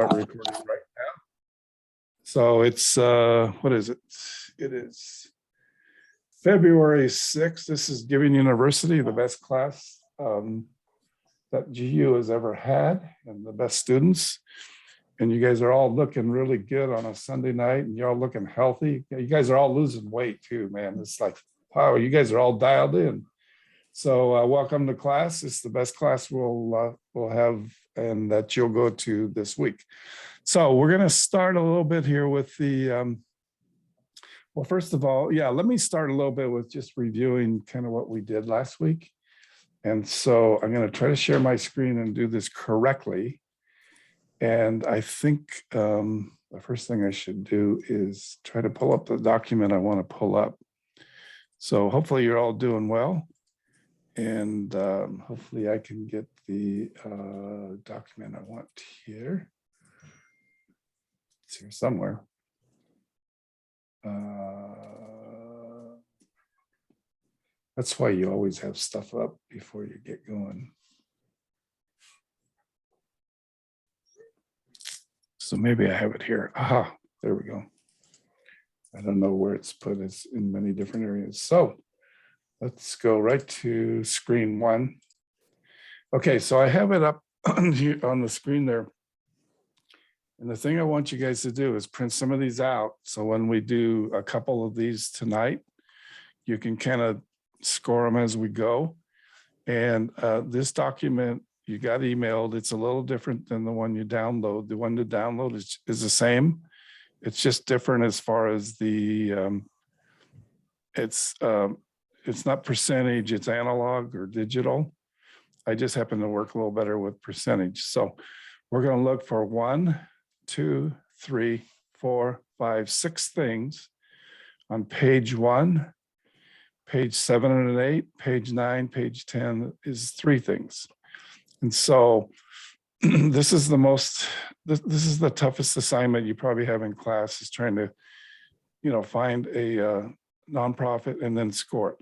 Start recording right now. So it's what is it? It is February 6th. This is Giving University, the best class that GU has ever had, and the best students. And you guys are all looking really good on a Sunday night, and you're all looking healthy. You guys are all losing weight too, man. It's like, wow, you guys are all dialed in. So welcome to class. It's the best class we'll have and that you'll go to this week. So we're going to start a little bit here with the, well, first of all, yeah, let me start a little bit with just reviewing kind of what we did last week. And so I'm going to try to share my screen and do this correctly. And I think the first thing I should do is try to pull up the document I want to pull up. So hopefully you're all doing well. And hopefully I can get the document I want here. It's here somewhere. That's why you always have stuff up before you get going. So maybe I have it here. Aha, there we go. I don't know where it's put. It's in many different areas. So let's go right to screen one. Okay, so I have it up on the screen there. And the thing I want you guys to do is print some of these out. So when we do a couple of these tonight, you can kind of score them as we go. And this document you got emailed, it's a little different than the one you download. The one to download is the same. It's just different as far as the, it's not percentage, it's analog or digital. I just happen to work a little better with percentage. So we're going to look for 1, 2, 3, 4, 5, 6 things on page 1, page 7 and 8, page 9, page 10 is 3 things. And so this is this is the toughest assignment you probably have in class, is trying to, find a nonprofit and then score it.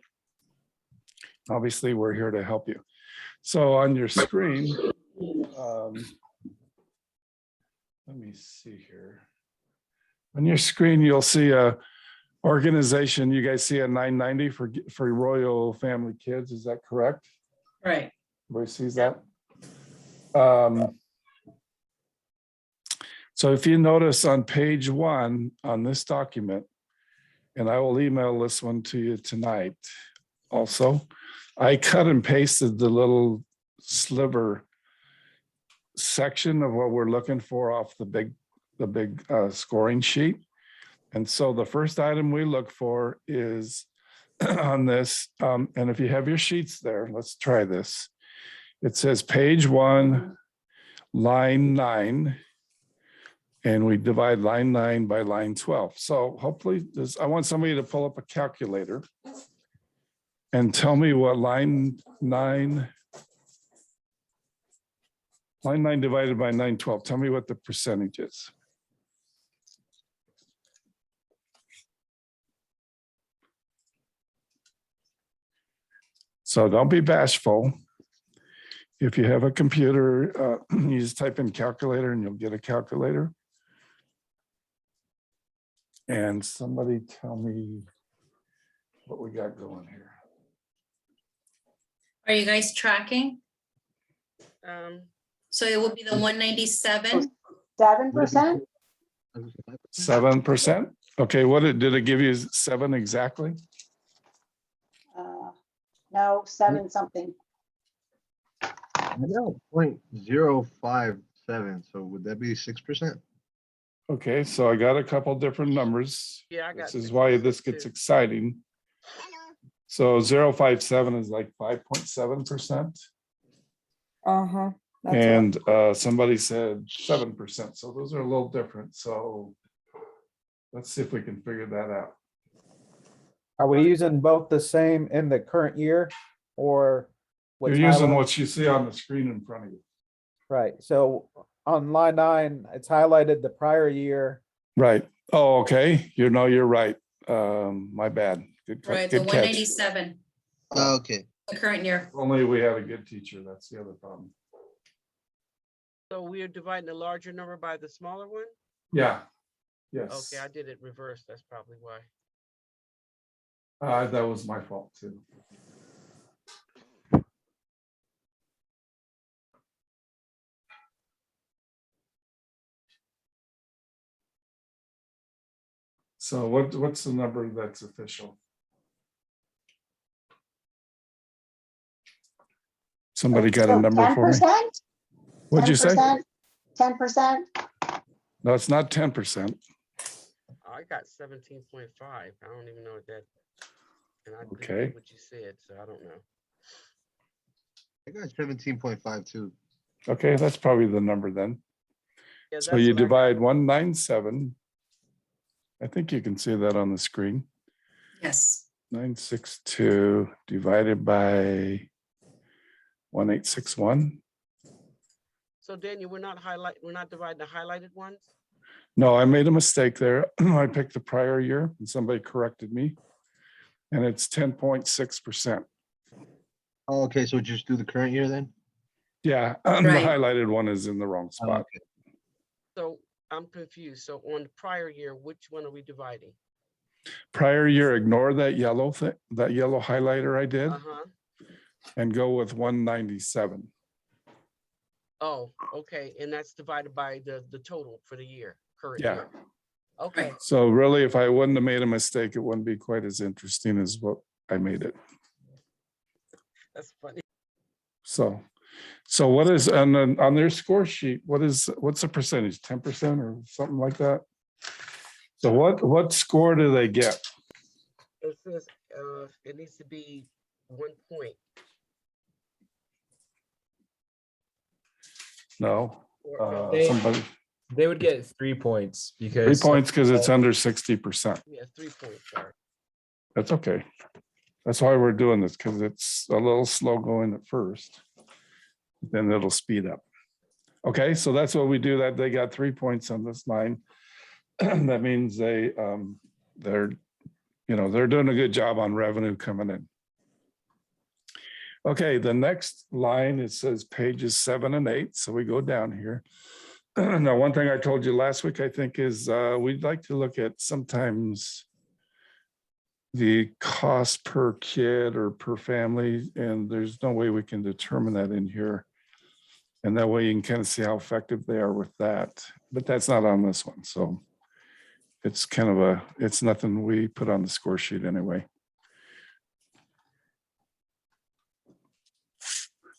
Obviously, we're here to help you. So on your screen, let me see here. On your screen, you'll see a organization. You guys see a 990 for Royal Family Kids. Is that correct? Right. Everybody sees that? So if you notice on page 1 on this document, and I will email this one to you tonight also, I cut and pasted the little sliver section of what we're looking for off the big scoring sheet. And so the first item we look for is on this, and if you have your sheets there, let's try this. It says page 1, line 9, and we divide line 9 by line 12. So hopefully I want somebody to pull up a calculator and tell me what line 9 divided by 912. Tell me what the percentage is. So don't be bashful. If you have a computer, you just type in calculator and you'll get a calculator. And somebody tell me what we got going here. Are you guys tracking? So it will be the 197. 7%? 7%. Okay, did it give you 7 exactly? No, 7 something. I know 0.057. So would that be 6%? Okay, so I got a couple different numbers. Yeah, I got This is why this gets exciting. So 0.57 is like 5.7%. Uh-huh. And somebody said 7%. So those are a little different. So let's see if we can figure that out. Are we using both the same in the current year, or You're what's using highlighted? what you see on the screen in front of you. Right, so on line 9, it's highlighted the prior year. Right. Oh, okay. You're right. My bad. Good, Right, the good catch. 197, Okay. the current year. Only we had a good teacher. That's the other problem. So we are dividing the larger number by the smaller one? Yeah. Yes. Okay, I did it reverse. That's probably why. That was my fault too. So what's the number that's official? Somebody got a number for me? 10%? What'd you say? 10%? No, it's not 10%. I got 17.5. I don't even know what that. And I didn't Okay. do what you said, so I don't know. I got 17.52. Okay, that's probably the number then. Yeah, So that's you what I got. divide 197. I think you can see that on the screen. Yes. 962 divided by 1861. So Daniel, we're not dividing the highlighted ones? No, I made a mistake there. I picked the prior year and somebody corrected me. And it's 10.6%. Oh, okay, so just do the current year then? Yeah, the Right. highlighted one is in the wrong Oh, spot. okay. So I'm confused. So on the prior year, which one are we dividing? Prior year, ignore that yellow thing, that yellow highlighter I did, Uh-huh. and go with 197. Oh, okay. And that's divided by the total for the year, current Yeah. year. Okay. Right. So really, if I wouldn't have made a mistake, it wouldn't be quite as interesting as what I made it. That's funny. So what is on their score sheet? What's the percentage? 10% or something like that? So what score do they get? It says it needs to be 1 point. No, They- somebody They would get 3 points 3 because points because it's under 60%. Yeah, 3 points. Sorry. That's okay. That's why we're doing this, because it's a little slow going at first. Then it'll speed up. Okay, so that's what we do. That they got 3 points on this line. That means they're doing a good job on revenue coming in. Okay, the next line, it says pages 7 and 8. So we go down here. Now, one thing I told you last week, I think, is we'd like to look at sometimes the cost per kid or per family, and there's no way we can determine that in here. And that way you can kind of see how effective they are with that. But that's not on this one. So it's kind of it's nothing we put on the score sheet anyway.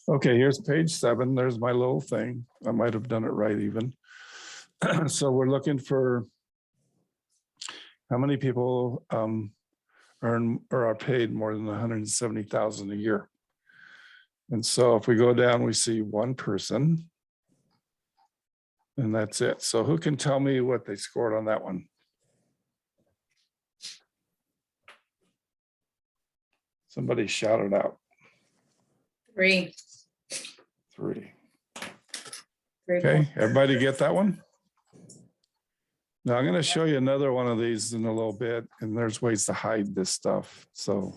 Okay, here's page 7. There's my little thing. I might have done it right even. So we're looking for how many people earn or are paid more than 170,000 a year. And so if we go down, we see one person. And that's it. So who can tell me what they scored on that one? Somebody shout it out. 3. 3. 3 Okay, everybody get that one? Now I'm going to show you another one of these in a little bit, and there's ways to hide this stuff. So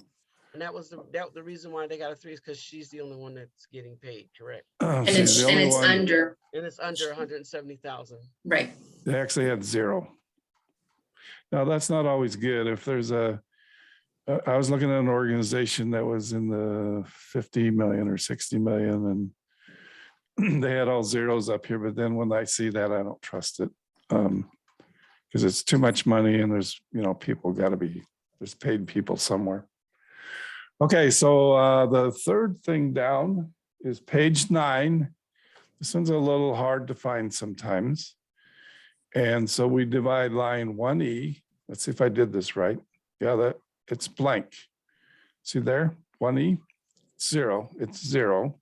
And that was the reason why they got a 3 is because she's the only one that's getting paid, correct? And she's it's the only one. under, And it's under 170,000. right. They actually had 0. Now that's not always good. If there's I was looking at an organization that was in the 50 million or 60 million, and they had all zeros up here. But then when I see that, I don't trust it because it's too much money, and there's people got to be, there's paid people somewhere. Okay, so the third thing down is page 9. This one's a little hard to find sometimes. And so we divide line 1E. Let's see if I did this right. Yeah, it's blank. See there, 1E, 0, it's 0.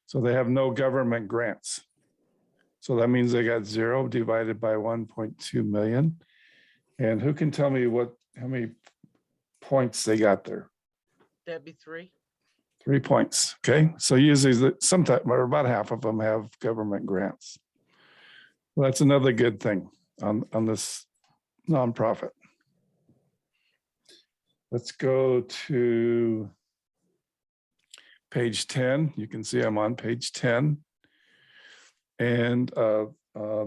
So they have no government grants. So that means they got 0 divided by 1.2 million. And who can tell me how many points they got there? That'd be 3. 3 points. Okay, so usually sometimes, or about half of them have government grants. Well, that's another good thing on this nonprofit. Let's go to page 10. You can see I'm on page 10. And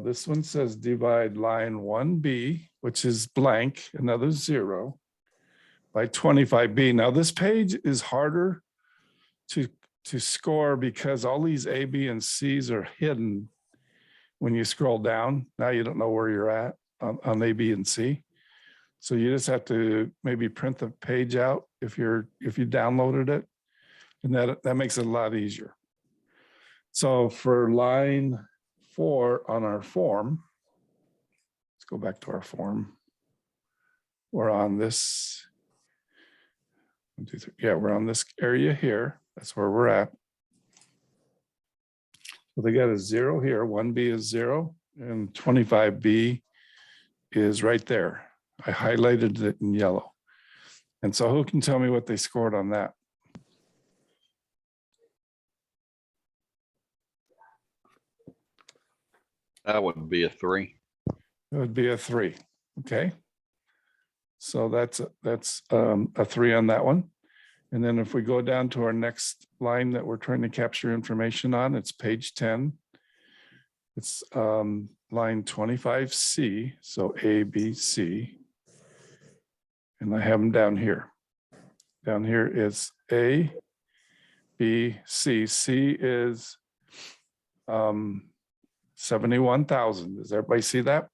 this one says divide line 1B, which is blank, another 0, by 25B. Now this page is harder to score because all these A, B, and C's are hidden when you scroll down. Now you don't know where you're at on A, B, and C. So you just have to maybe print the page out if you downloaded it, and that makes it a lot easier. So for line 4 on our form, let's go back to our form. We're on this. 1, 2, 3. Yeah, we're on this area here. That's where we're at. So they got a 0 here. 1B is 0, and 25B is right there. I highlighted it in yellow. And so who can tell me what they scored on that? That would be a 3. It would be a 3. Okay. So that's a 3 on that one. And then if we go down to our next line that we're trying to capture information on, it's page 10. It's line 25C, so A, B, C. And I have them down here. Down here is A, B, C. C is 71,000. Does everybody see that?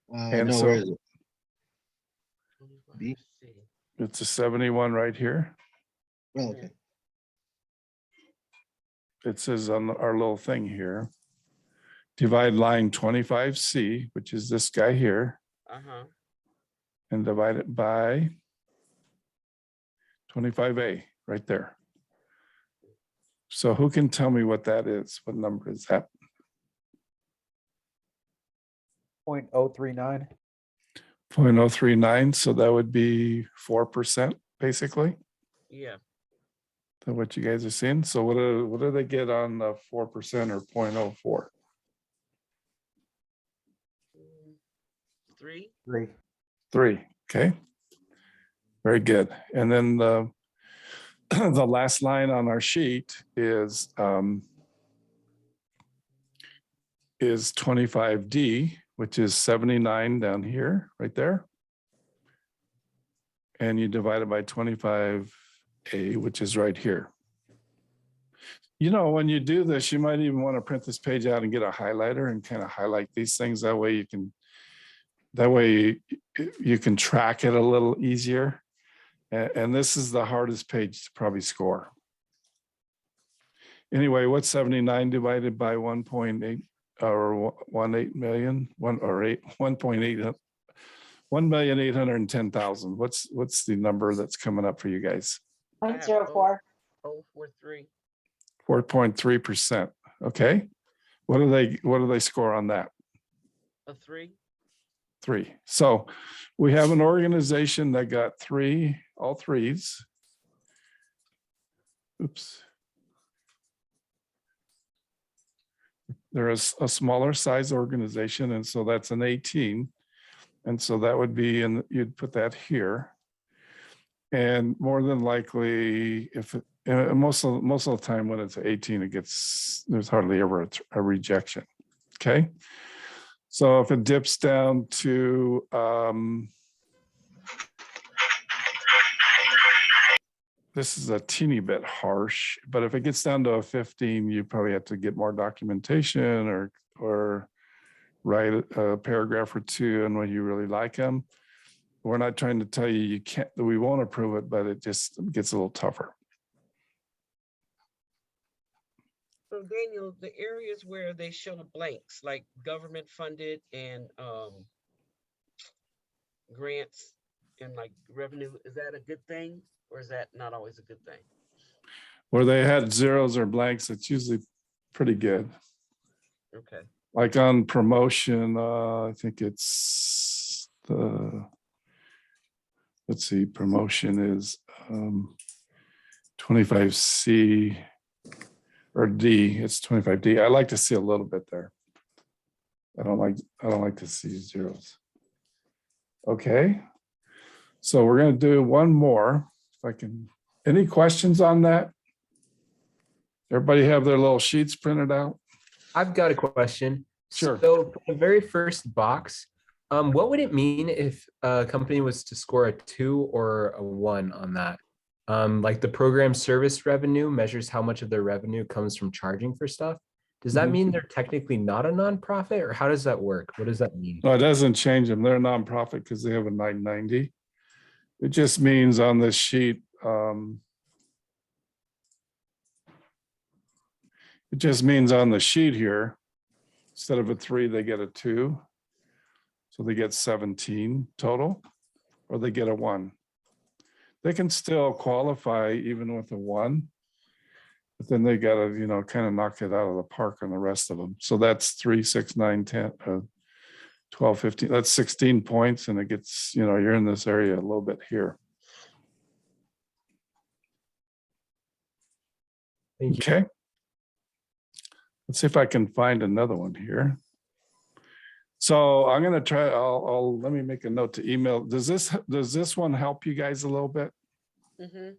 And No, so- where is it? B? It's a 71 right here. Oh, okay. It says on our little thing here, divide line 25C, which is this guy here, Uh-huh. and divide it by 25A right there. So who can tell me what that is? What number is that? 0.039. 0.039. So that would be 4%, basically. Yeah. Is that what you guys are seeing? So what do they get on 4% or 0.04? 3. 3. 3. Okay. Very good. And then the the last line on our sheet is 25D, which is 79 down here, right there. And you divide it by 25A, which is right here. You know, when you do this, you might even want to print this page out and get a highlighter and kind of highlight these things. That way you can track it a little easier. And this is the hardest page to probably score. Anyway, what's 79 divided by 1.8 or 1.8 million? 1,810,000. What's the number that's coming up for you guys? 0.04. 043. 4.3%. Okay. What do they score on that? A 3. 3. So we have an organization that got all threes. Oops. They're a smaller size organization, and so that's an 18. And so that would be, and you'd put that here. And more than likely, if most of the time when it's 18, there's hardly ever a rejection. Okay. So if it dips down to this is a teeny bit harsh, but if it gets down to a 15, you probably have to get more documentation or write a paragraph or two on what you really like them. We're not trying to tell you you can't, that we won't approve it, but it just gets a little tougher. So Daniel, the areas where they show the blanks, like government funded and grants and like revenue, is that a good thing or is that not always a good thing? Where they had zeros or blanks, it's usually pretty good. Okay. Like on promotion, I think it's let's see, promotion is 25C or D. It's 25D. I like to see a little bit there. I don't like to see zeros. Okay. So we're going to do one more. If I can, any questions on that? Everybody have their little sheets printed out? I've got a question. Sure. So for the very first box, what would it mean if a company was to score a 2 or a 1 on that? Like the program service revenue measures how much of their revenue comes from charging for stuff. Does that Mhm. mean they're technically not a nonprofit, or how does that work? What does that mean? No, it doesn't change them. They're a nonprofit because they have a 990. It just means on this sheet, it just means on the sheet here, instead of a 3, they get a 2. So they get 17 total, or they get a 1. They can still qualify even with a 1, but then they gotta, kind of knock it out of the park on the rest of them. So that's 3, 6, 9, 10, 12, 15, that's 16 points, and it gets, you're in this area a little bit here. Thank you. Okay. Let's see if I can find another one here. So I'm gonna try, let me make a note to email. Does this one help you guys a little bit? Mhm.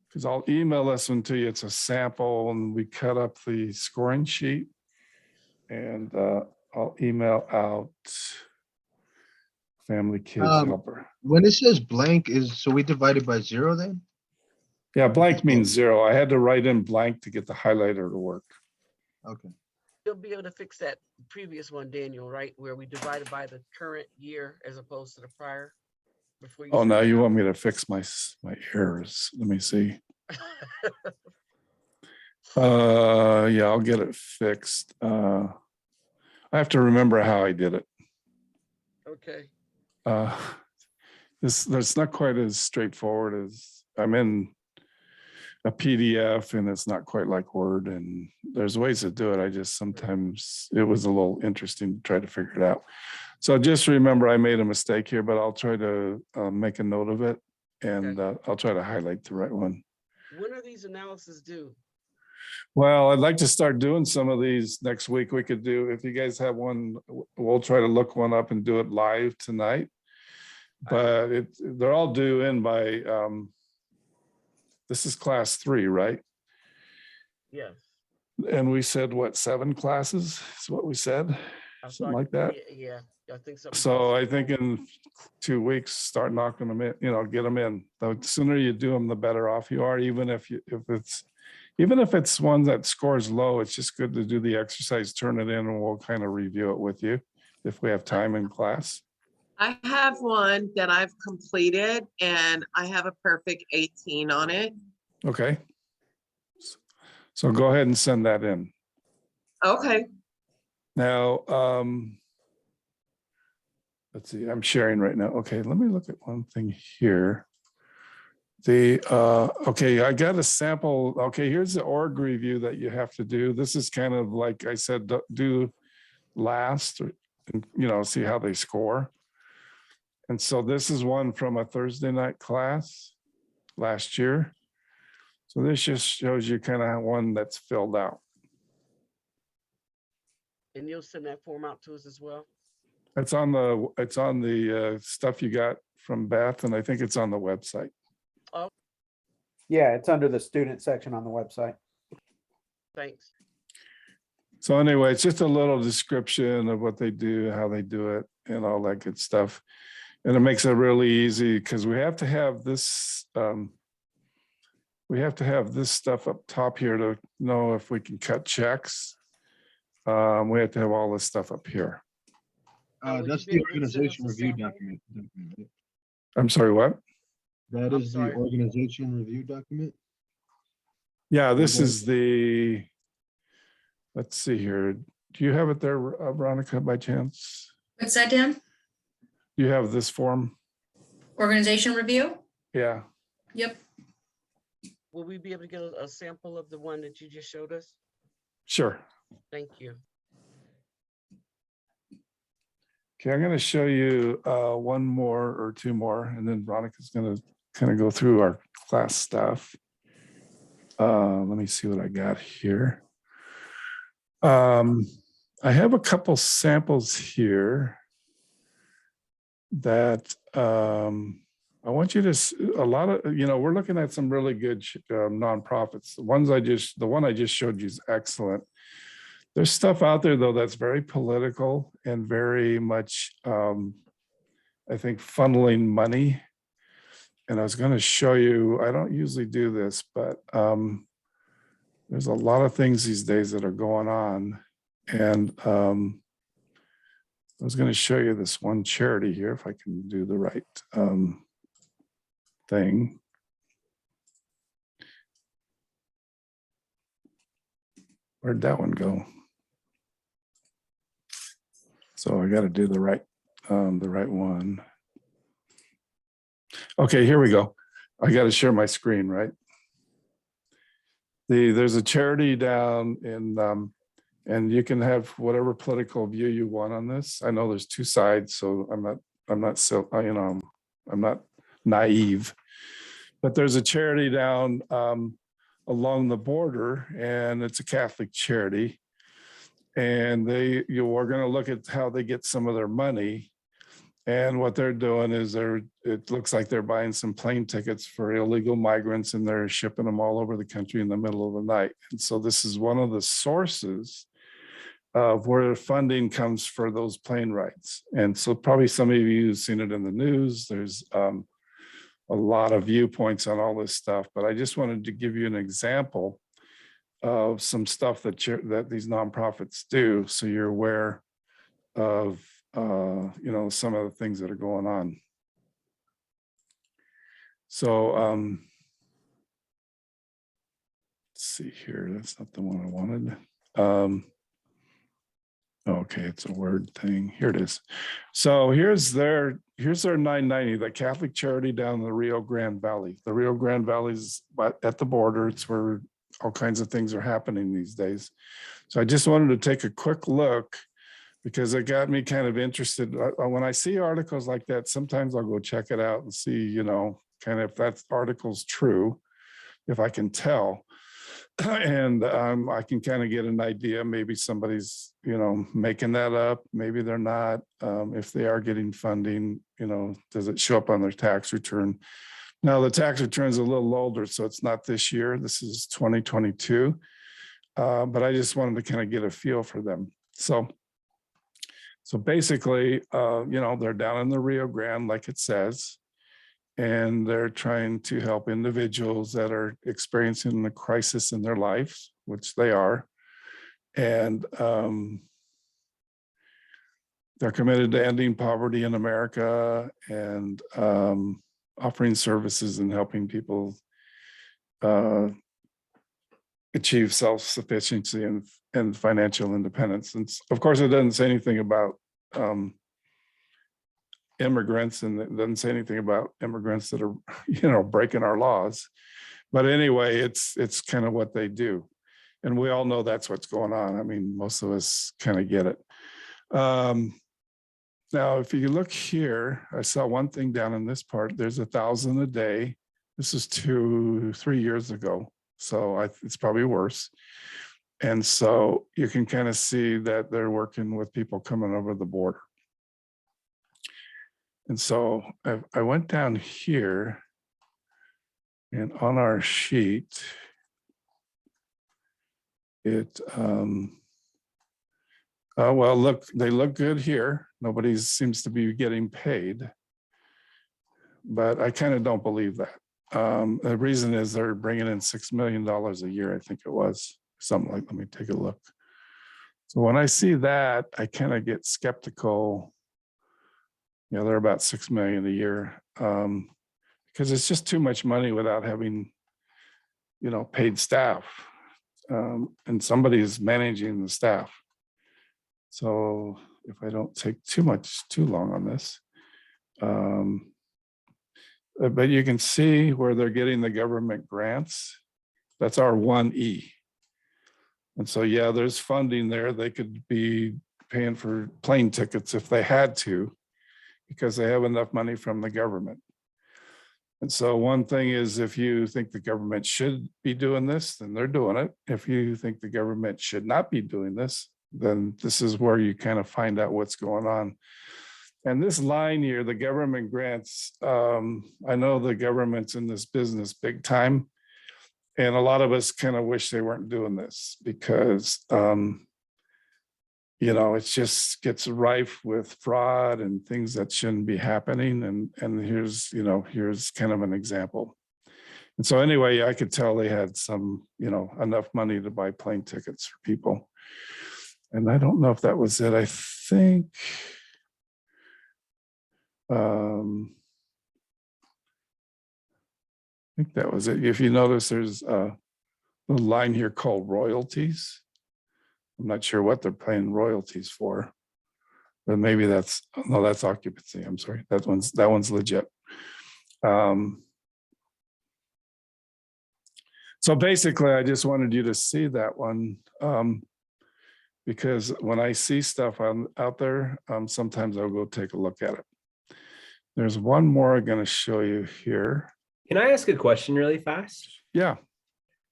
Because I'll email this one to you. It's a sample, and we cut up the scoring sheet. And I'll email out family kids helper. When it says blank so we divided by 0 then? Yeah, blank means 0. I had to write in blank to get the highlighter to work. Okay. You'll be able to fix that previous one, Daniel, right? Where we divided by the current year as opposed to the prior? Before you Oh, send now it you out? want me to fix my errors. Let me see. Yeah, I'll get it fixed. I have to remember how I did it. Okay. That's not quite as straightforward as I'm in a PDF, and it's not quite like Word, and there's ways to do it. I just sometimes it was a little interesting to try to figure it out. So just remember I made a mistake here, but I'll try to make a note of it, and I'll try to highlight the right one. When are these analyses due? Well, I'd like to start doing some of these next week. We could do, if you guys have one, we'll try to look one up and do it live tonight. But they're all due in by, this is class 3, right? Yes. And we said, what, 7 classes is what we said? I Something thought- like that. Yeah, I think so. So I think in 2 weeks, start knocking them in, get them in. The sooner you do them, the better off you are. Even if it's one that scores low, it's just good to do the exercise, turn it in, and we'll kind of review it with you if we have time in class. I have one that I've completed and I have a perfect 18 on it. Okay. So go ahead and send that in. Okay, Now, let's see, I'm sharing right now. Okay, let me look at one thing here. Okay, I got a sample. Okay, here's the org review that you have to do. This is kind of like I said, do last, and see how they score. And so this is one from a Thursday night class last year. So this just shows you kind of one that's filled out. And you'll send that form out to us as well? It's on the stuff you got from Beth, and I think it's on the website. Yeah, it's under the student section on the website. Thanks. So anyway, it's just a little description of what they do, how they do it, and all that good stuff. And it makes it really easy because we have to have this. We have to have this stuff up top here to know if we can cut checks. We have to have all this stuff up here. Would That's you be the able to send us organization a review sample? document. Right? I'm sorry, what? That I'm is the sorry. organization review document. Yeah, this Okay. is the, let's see here. Do you have it there, Veronica, by chance? What's that, Dan? Do you have this form? Organization review? Yeah. Yep. Will we be able to get a sample of the one that you just showed us? Sure. Thank you. Okay, I'm going to show you one more or two more, and then Veronica's going to kind of go through our class stuff. Let me see what I got here. I have a couple samples here that I want you to, a lot of, we're looking at some really good nonprofits. The one I just showed you is excellent. There's stuff out there though that's very political and very much, I think, funneling money. And I was going to show you, I don't usually do this, but there's a lot of things these days that are going on. And I was going to show you this one charity here, if I can do the right thing. Where'd that one go? So I got to do the right one. Okay, here we go. I got to share my screen, right? There's a charity down in, and you can have whatever political view you want on this. I know there's two sides, so I'm not naive, but there's a charity down along the border, and it's a Catholic charity. And we're going to look at how they get some of their money. And what they're doing is it looks like they're buying some plane tickets for illegal migrants, and they're shipping them all over the country in the middle of the night. And so this is one of the sources of where funding comes for those plane rides. And so probably some of you have seen it in the news. There's a lot of viewpoints on all this stuff, but I just wanted to give you an example of some stuff that these nonprofits do, so you're aware of some of the things that are going on. So let's see here. That's not the one I wanted. Okay, it's a word thing. Here it is. So here's their 990, the Catholic charity down in the Rio Grande Valley. The Rio Grande Valley is at the border. It's where all kinds of things are happening these days. So I just wanted to take a quick look because it got me kind of interested. When I see articles like that, sometimes I'll go check it out and see, kind of if that article's true, if I can tell. And I can kind of get an idea. Maybe somebody's, making that up. Maybe they're not. If they are getting funding, does it show up on their tax return? Now, the tax return is a little older, so it's not this year. This is 2022. But I just wanted to kind of get a feel for them. So basically, they're down in the Rio Grande, like it says, and they're trying to help individuals that are experiencing a crisis in their lives, which they are. And they're committed to ending poverty in America and offering services and helping people achieve self-sufficiency and financial independence. And of course, it doesn't say anything about immigrants, and it doesn't say anything about immigrants that are, breaking our laws. But anyway, it's kind of what they do. And we all know that's what's going on. I mean, most of us kind of get it. Now, if you look here, I saw one thing down in this part, there's 1,000 a day. This is 2-3 years ago. So it's probably worse. And so you can kind of see that they're working with people coming over the border. And so I went down here, and on our sheet, well, look, they look good here. Nobody seems to be getting paid, but I kind of don't believe that. The reason is they're bringing in $6 million a year, I think it was, something like, let me take a look. So when I see that, I kind of get skeptical. They're about $6 million a year, because it's just too much money without having, paid staff, and somebody is managing the staff. So if I don't take too long on this, but you can see where they're getting the government grants. That's our 1E. And so, yeah, there's funding there. They could be paying for plane tickets if they had to, because they have enough money from the government. And so one thing is, if you think the government should be doing this, then they're doing it. If you think the government should not be doing this, then this is where you kind of find out what's going on. And this line here, the government grants, I know the government's in this business big time. And a lot of us kind of wish they weren't doing this because, you know, it just gets rife with fraud and things that shouldn't be happening. And here's, you know, here's kind of an example. And so anyway, I could tell they had some, you know, enough money to buy plane tickets for people. And I don't know if that was it. I think that was it. If you notice, there's a line here called royalties. I'm not sure what they're paying royalties for, but maybe that's, no, that's occupancy. I'm sorry. That one's legit. So basically, I just wanted you to see that one because when I see stuff out there, sometimes I'll go take a look at it. There's one more I'm going to show you here. Can I ask a question really fast? Yeah.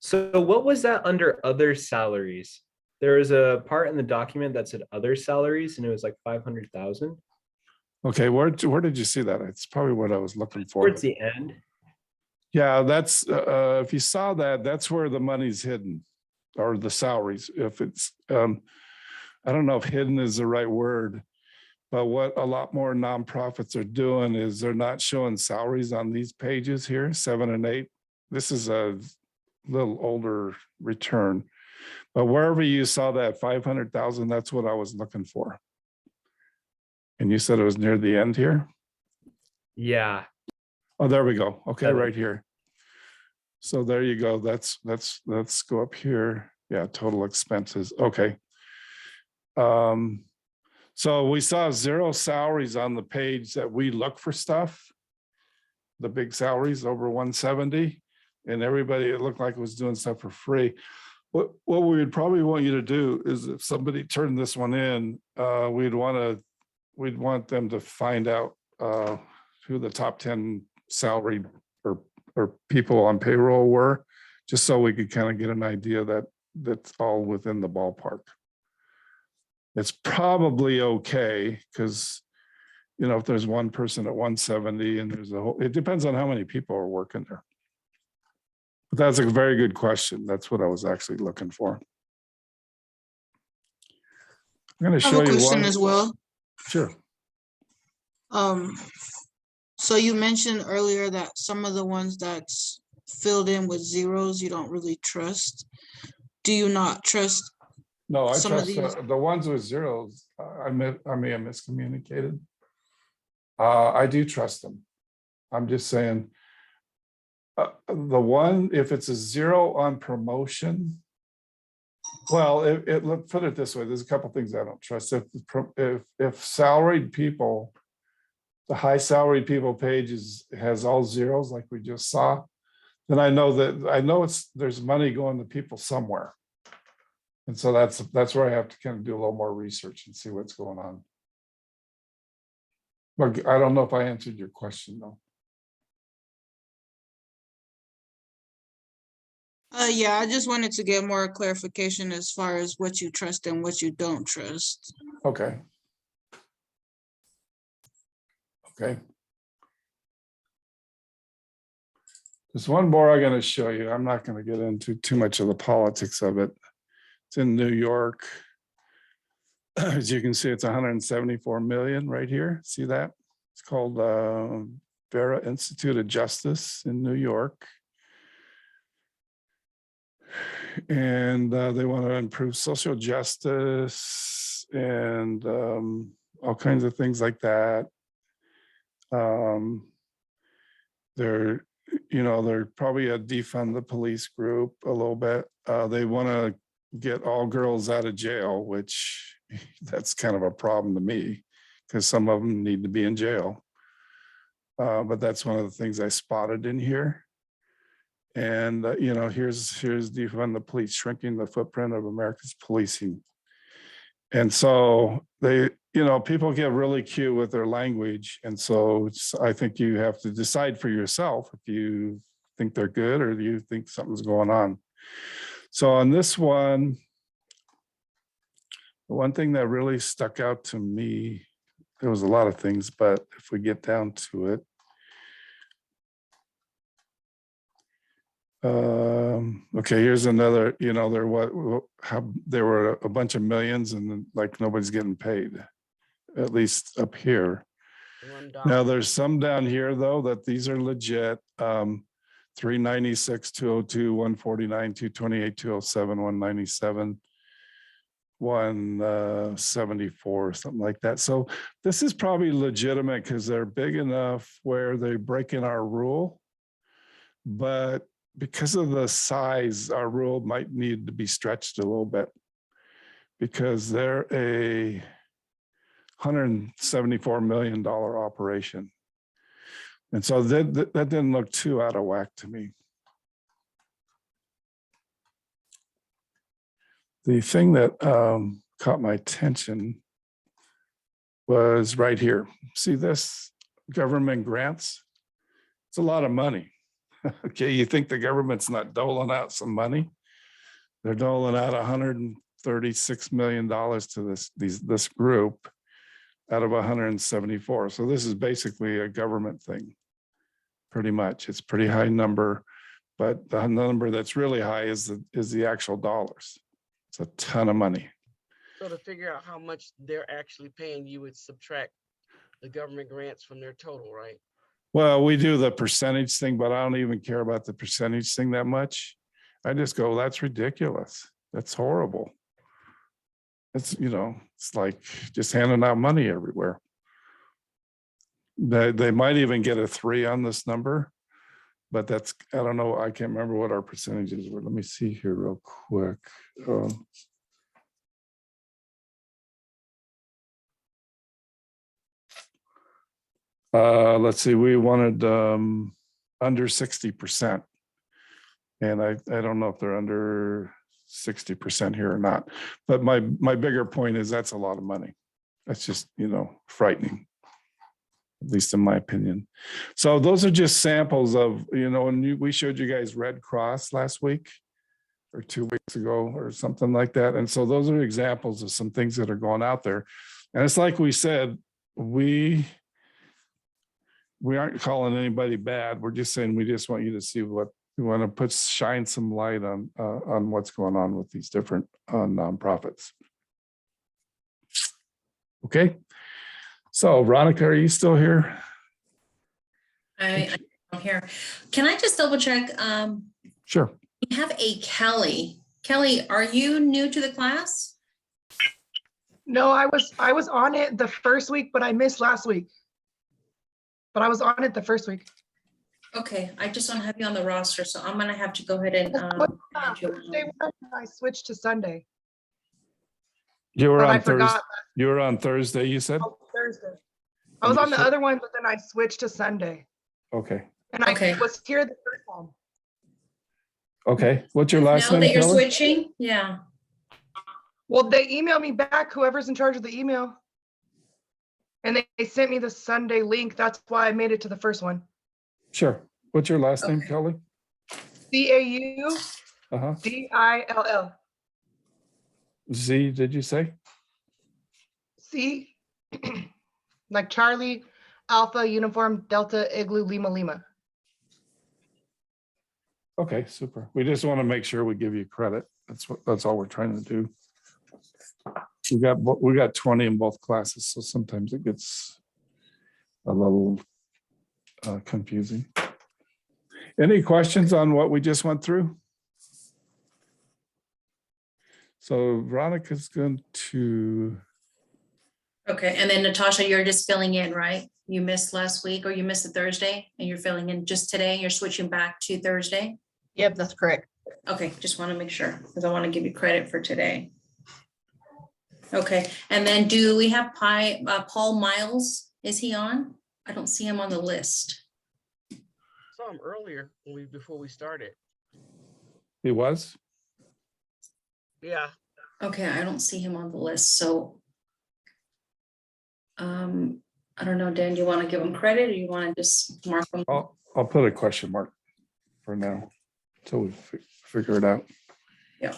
So what was that under other salaries? There was a part in the document that said other salaries and it was like 500,000. Okay, where did you see that? It's probably what I was looking for. Towards the end. Yeah, that's if you saw that, that's where the money's hidden, or the salaries. If it's, I don't know if hidden is the right word, but what a lot more nonprofits are doing is they're not showing salaries on these pages here, 7 and 8. This is a little older return, but wherever you saw that 500,000, that's what I was looking for. And you said it was near the end here? Yeah. Oh, there we go. Okay, Seven. right here. So there you go. Let's go up here. Yeah, total expenses. Okay. So we saw 0 salaries on the page that we look for stuff. The big salaries over 170, and everybody, it looked like it was doing stuff for free. What we would probably want you to do is if somebody turned this one in, we'd want them to find out who the top 10 salaried or people on payroll were, just so we could kind of get an idea that that's all within the ballpark. It's probably okay because, you know, if there's one person at 170 and there's a whole, it depends on how many people are working there. But that's a very good question. That's what I was actually looking for. I'm going to I have show a you question one. as well. Sure. So you mentioned earlier that some of the ones that's filled in with zeros, you don't really trust. Do you not trust? No, I Some of trust these- the ones with zeros. I may have miscommunicated. I do trust them. I'm just saying the one, if it's a 0 on promotion, well, look, put it this way. There's a couple things I don't trust. If salaried people, the high salaried people page has all zeros like we just saw, then I know there's money going to people somewhere. And so that's where I have to kind of do a little more research and see what's going on. But I don't know if I answered your question though. Yeah, I just wanted to get more clarification as far as what you trust and what you don't trust. Okay. Okay. There's one more I'm going to show you. I'm not going to get into too much of the politics of it. It's in New York. As you can see, it's 174 million right here. See that? It's called Vera Institute of Justice in New York. And they want to improve social justice and all kinds of things like that. They're probably a defund the police group a little bit. They want to get all girls out of jail, which that's kind of a problem to me because some of them need to be in jail. But that's one of the things I spotted in here. And, here's defund the police, shrinking the footprint of America's policing. And so they, people get really cute with their language. And so I think you have to decide for yourself if you think they're good or do you think something's going on. So on this one, the one thing that really stuck out to me there was a lot of things, but if we get down to it. Okay, here's another, there were a bunch of millions and then, like nobody's getting paid, at least up here. Now $1. there's some down here though, that these are legit. 396, 202, 149, 228, 207, 197, 174, something like that. So this is probably legitimate because they're big enough where they break in our rule. But because of the size, our rule might need to be stretched a little bit because they're a $174 million operation. And so that didn't look too out of whack to me. The thing that caught my attention was right here. See this government grants? It's a lot of money. Okay, you think the government's not doling out some money? They're doling out $136 million to this group out of 174. So this is basically a government thing, pretty much. It's a pretty high number, but the number that's really high is the actual dollars. It's a ton of money. So to figure out how much they're actually paying, you would subtract the government grants from their total, right? Well, we do the percentage thing, but I don't even care about the percentage thing that much. I just go, that's ridiculous. That's horrible. It's, it's like just handing out money everywhere. They might even get a 3 on this number, but that's, I don't know. I can't remember what our percentages were. Let me see here real quick. Let's see, we wanted under 60%. And I don't know if they're under 60% here or not. But my bigger point is that's a lot of money. That's just, frightening, at least in my opinion. So those are just samples of, and we showed you guys Red Cross last week or 2 weeks ago or something like that. And so those are examples of some things that are going out there. And it's like we said, we aren't calling anybody bad. We're just saying we just want you to see what we want to shine some light on what's going on with these different nonprofits. Okay. So Veronica, are you still here? I'm here. Can I just double check? Sure. We have a Kelly. Kelly, are you new to the class? No, I was on it the first week, but I missed last week. But I was on it the first week. Okay, I just don't have you on the roster, so I'm gonna have to go ahead and add you Thursday on. one, and I switched to Sunday. You were But I on Thursday. forgot. You were on Thursday, you said? Oh, Thursday. I was on the other one, but then I switched to Sunday. Okay. And I Okay. was here the first time. Okay. What's your last Know name, that you're Kelly? switching? Yeah. Well, they emailed me back, whoever's in charge of the email. And they sent me the Sunday link. That's why I made it to the first one. Sure. What's your last name, Okay. Kelly? CAUDILL. Z, did you say? C, like Charlie, Alpha, Uniform, Delta, Igloo, Lima, Lima. Okay, super. We just want to make sure we give you credit. That's all we're trying to do. We got 20 in both classes, so sometimes it gets a little confusing. Any questions on what we just went through? So Veronica's going to. Okay, and then Natasha, you're just filling in, right? You missed last week or you missed the Thursday and you're filling in just today. You're switching back to Thursday. Yep, that's correct. Okay, just want to make sure because I want to give you credit for today. Okay, and then do we have Paul Miles? Is he on? I don't see him on the list. Saw him earlier before we started. He was? Yeah. Okay, I don't see him on the list, so I don't know, Dan, do you want to give him credit or you want to just mark him? I'll put a question mark for now until we figure it out. Yeah.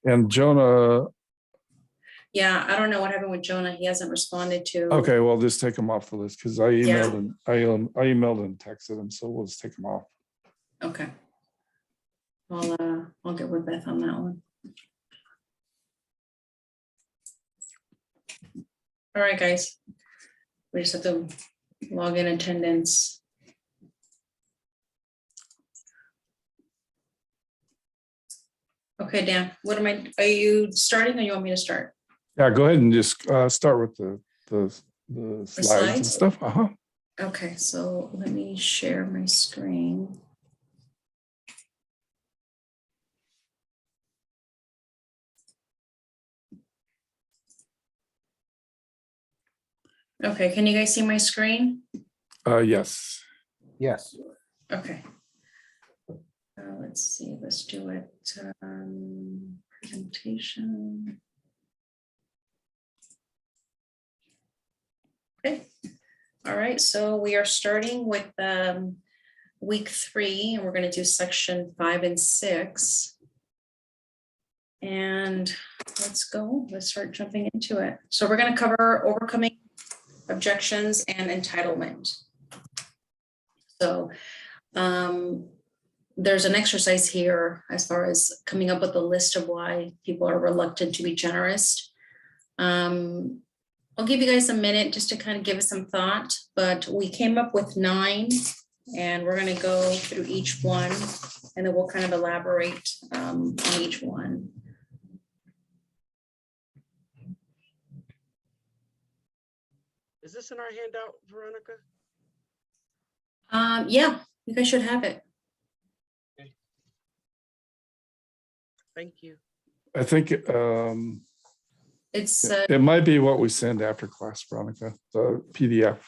And Jonah, Yeah, I don't know what happened with Jonah. He hasn't responded to. Okay, well, just take them off the list because I Yeah. emailed and I emailed and texted him, so we'll just take them off. Okay. I'll get with Beth on that one. All right, guys. We just have to log in attendance. Okay, Dan, are you starting or you want me to start? Yeah, go ahead and just start with the slides and slides? stuff. Uh-huh. Okay, so let me share my screen. Okay, can you guys see my screen? Yes. Yes. Okay. Let's see, let's do it. Presentation. Okay. All right, so we are starting with week 3, and we're going to do section 5 and 6. And let's go. Let's start jumping into it. So we're going to cover overcoming objections and entitlement. So there's an exercise here as far as coming up with a list of why people are reluctant to be generous. I'll give you guys a minute just to kind of give us some thought, but we came up with 9, and we're going to go through each one, and then we'll kind of elaborate on each one. Is this in our handout, Veronica? Yeah, you guys should have it. Thank you. I think It's it might be what we send after class, Veronica, the PDF.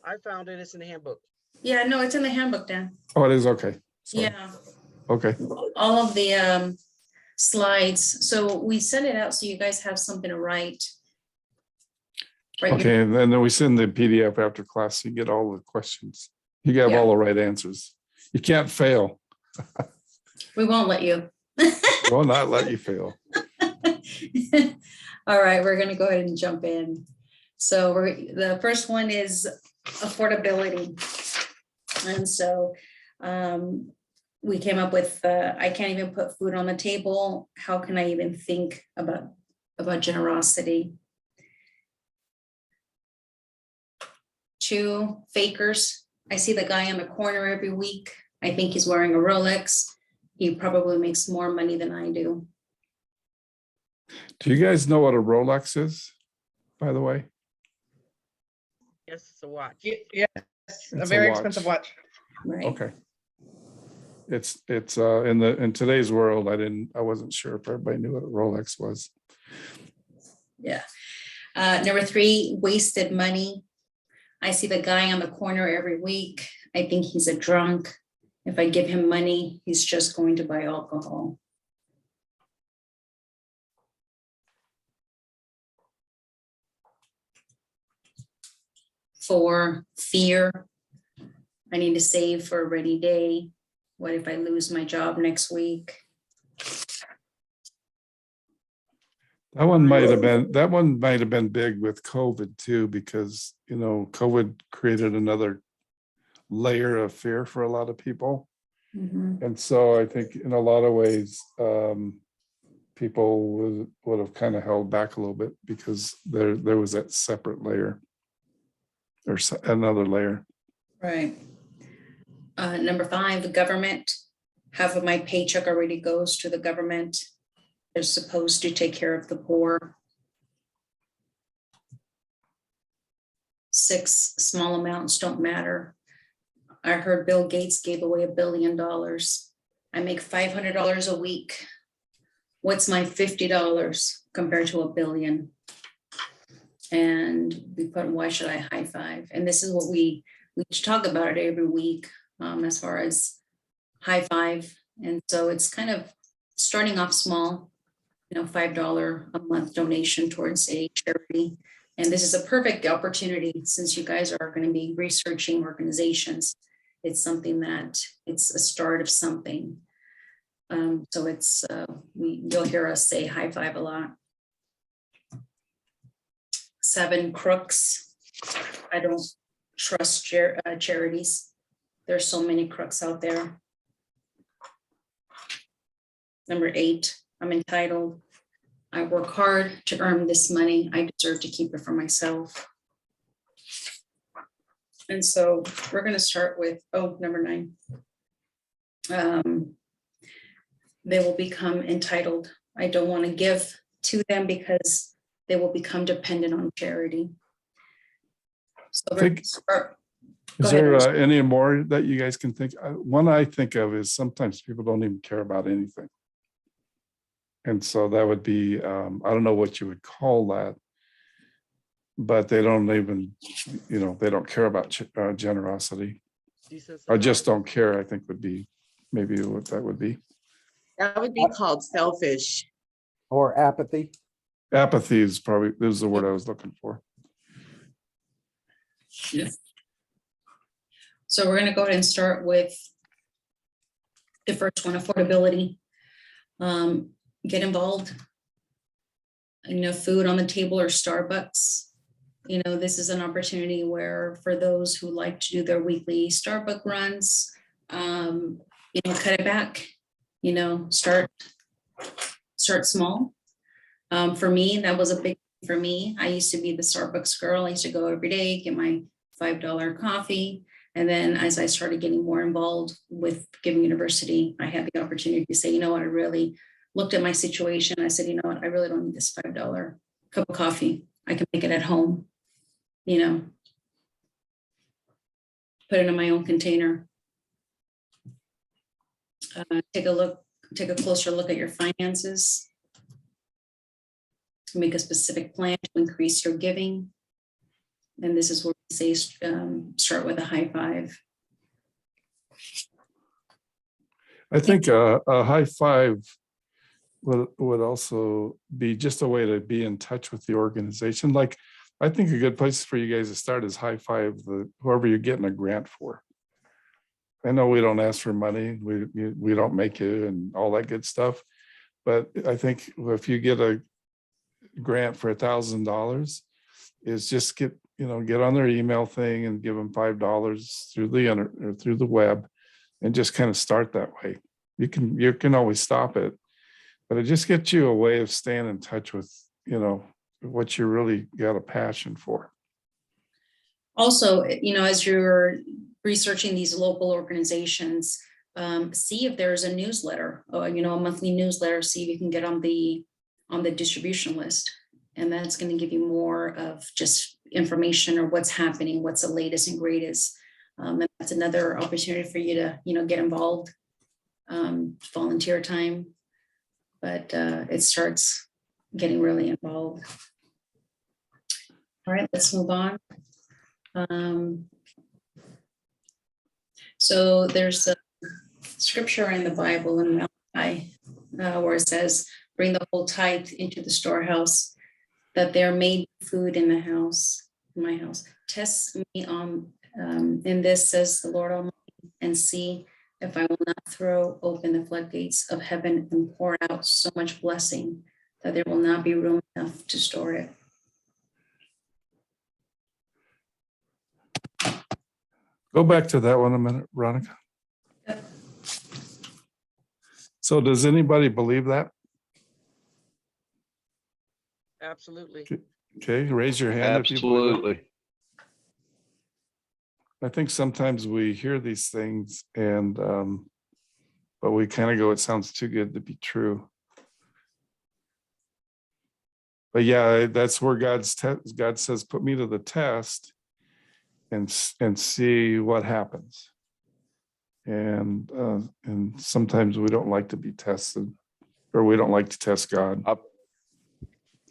I found it. It's in the handbook. yeah, no, it's in the handbook, Dan. Oh, it is, okay. Sorry. Yeah, Okay, all of the slides. So we send it out so you guys have something to write. Right. okay, and then we send the PDF after class, so you get all the questions. You have Yeah. all the right answers. You can't fail. We won't let you. Will not let you fail. All right, we're gonna go ahead and jump in. So the first one is affordability. And so we came up with, I can't even put food on the table. How can I even think about generosity? 2, fakers. I see the guy on the corner every week. I think he's wearing a Rolex. He probably makes more money than I do. Do you guys know what a Rolex is, by the way? Yes, it's a watch. Yes, a It's very watch. expensive watch. Right. Okay. It's in today's world, I wasn't sure if everybody knew what a Rolex was. Yeah. Number 3, wasted money. I see the guy on the corner every week. I think he's a drunk. If I give him money, he's just going to buy alcohol. 4, fear. I need to save for a rainy day. What if I lose my job next week? That one might have been big with COVID too, because, COVID created another layer of fear for a lot of people. Mhm. And so I think in a lot of ways, people would have kind of held back a little bit because there was that separate layer or another layer. Right. Number 5, the government. Half of my paycheck already goes to the government. They're supposed to take care of the poor. 6, small amounts don't matter. I heard Bill Gates gave away $1 billion. I make $500 a week. What's my $50 compared to $1 billion? And we put, why should I high five? And this is what we talk about it every week, as far as high five. And so it's kind of starting off small, $5 a month donation towards a charity. And this is a perfect opportunity, since you guys are going to be researching organizations. It's something that it's a start of something. So it's you'll hear us say high five a lot. 7 crooks. I don't trust charities. There's so many crooks out there. Number 8, I'm entitled. I work hard to earn this money. I deserve to keep it for myself. And so we're going to start with, number 9. They will become entitled. I don't want to give to them because they will become dependent on charity. So I we're think- gonna start. Is Go ahead, there any more that you guys can think? One I think of is sometimes people don't even care about anything. And so that would be, I don't know what you would call that, but they don't even, they don't care about generosity. Decent I just supply. don't care, I think would be maybe what that would be. That would be called selfish. Or apathy? Apathy is probably, this is the word I was looking for. So we're going to go ahead and start with the first one, affordability. Get involved. Food on the table or Starbucks. This is an opportunity where for those who like to do their weekly Starbucks runs, cut it back, start small. For me, that was a big, for me, I used to be the Starbucks girl. I used to go every day, get my $5 coffee. And then as I started getting more involved with Giving University, I had the opportunity to say, I really looked at my situation. I said, I really don't need this $5 cup of coffee. I can make it at home, put it in my own container. Take a closer look at your finances. Make a specific plan to increase your giving. And this is where we say start with a high 5. I think a high 5 would also be just a way to be in touch with the organization. Like, I think a good place for you guys to start is high 5 whoever you're getting a grant for. I know we don't ask for money, we don't make you and all that good stuff, but I think if you get a grant for $1,000, is just get on their email thing and give them $5 through the internet or through the web, and just kind of start that way. You can always stop it, but it just gets you a way of staying in touch with what you really got a passion for. Also, as you're researching these local organizations, see if there's a newsletter, a monthly newsletter. See if you can get on the distribution list, and that's going to give you more of just information or what's happening, what's the latest and greatest. And that's another opportunity for you to get involved, volunteer time, but it starts getting really involved. All right, let's move on. So there's a scripture in the Bible in Malachi where it says, bring the whole tithe into the storehouse, that there may be food in my house. Test me in this, says the Lord Almighty, and see if I will not throw open the floodgates of heaven and pour out so much blessing that there will not be room enough to store it. Go back to that one a minute, Veronica. Yep. So does anybody believe that? Absolutely. Okay, raise your hand if you believe it. Absolutely. I think sometimes we hear these things and but we kind of go, it sounds too good to be true. But yeah, that's where God says, put me to the test and see what happens. And sometimes we don't like to be tested, or we don't like to test God.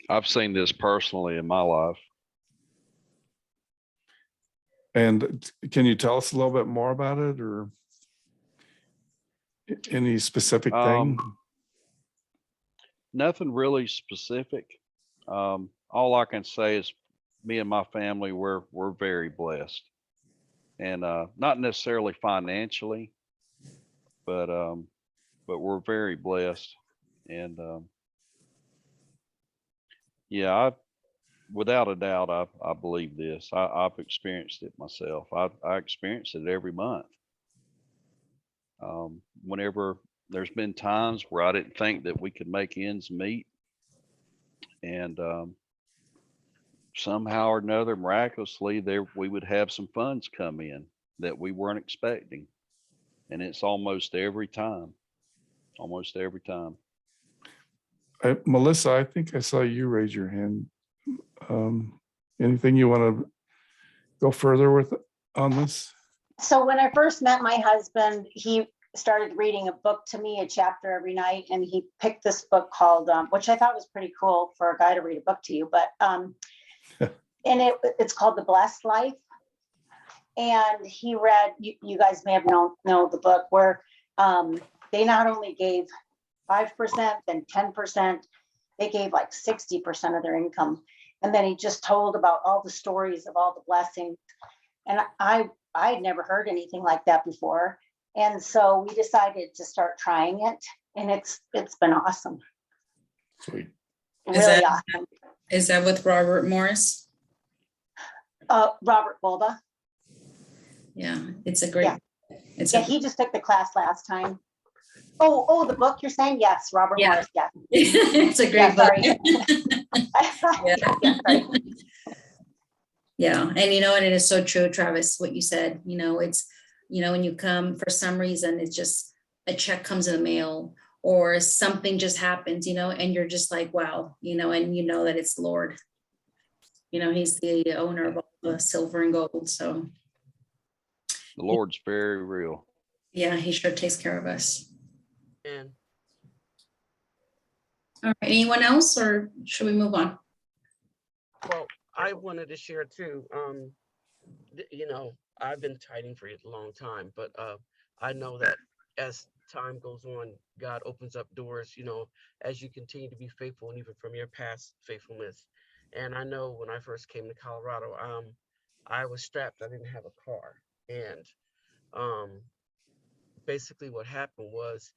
I've seen this personally in my life. And can you tell us a little bit more about it, or any specific thing? Nothing really specific. All I can say is me and my family, we're very blessed, and not necessarily financially, but we're very blessed. And yeah, without a doubt, I believe this. I've experienced it myself. I experience it every month. Whenever there's been times where I didn't think that we could make ends meet, and somehow or another, miraculously, we would have some funds come in that we weren't expecting, and it's almost every time. Almost every time. Melissa, I think I saw you raise your hand. Anything you want to go further with on this? So when I first met my husband, he started reading a book to me, a chapter every night, and he picked this book called, which I thought was pretty cool for a guy to read a book to you, but and it's called The Blessed Life. And he read, you guys may have know the book, where they not only gave 5%, then 10%, they gave like 60% of their income. And then he just told about all the stories of all the blessings. And I had never heard anything like that before. And so we decided to start trying it, and it's been awesome. Sweet. Really awesome. Is that with Robert Morris? Robert Bulba. Yeah, it's a great. Yeah. It's Yeah, he just took the class last time. Oh, the book you're saying? Yes, Robert Yeah. Morris. Yeah. It's a Yeah, great book. sorry. Yeah, sorry. Yeah, and you know, and it is so true, Travis, what you said. You know, it's, you know, when you come, for some reason, it's just a check comes in the mail or something just happens, you know, and you're just like, wow, you know, and you know that it's Lord. You know, he's the owner of all the silver and gold. So The Lord's very real. yeah, he sure takes care of us. And All right, anyone else, or should we move on? well, I wanted to share too. You know, I've been tithing for a long time, but I know that as time goes on, God opens up doors, you know, as you continue to be faithful and even from your past faithfulness. And I know when I first came to Colorado, I was strapped. I didn't have a car. And basically what happened was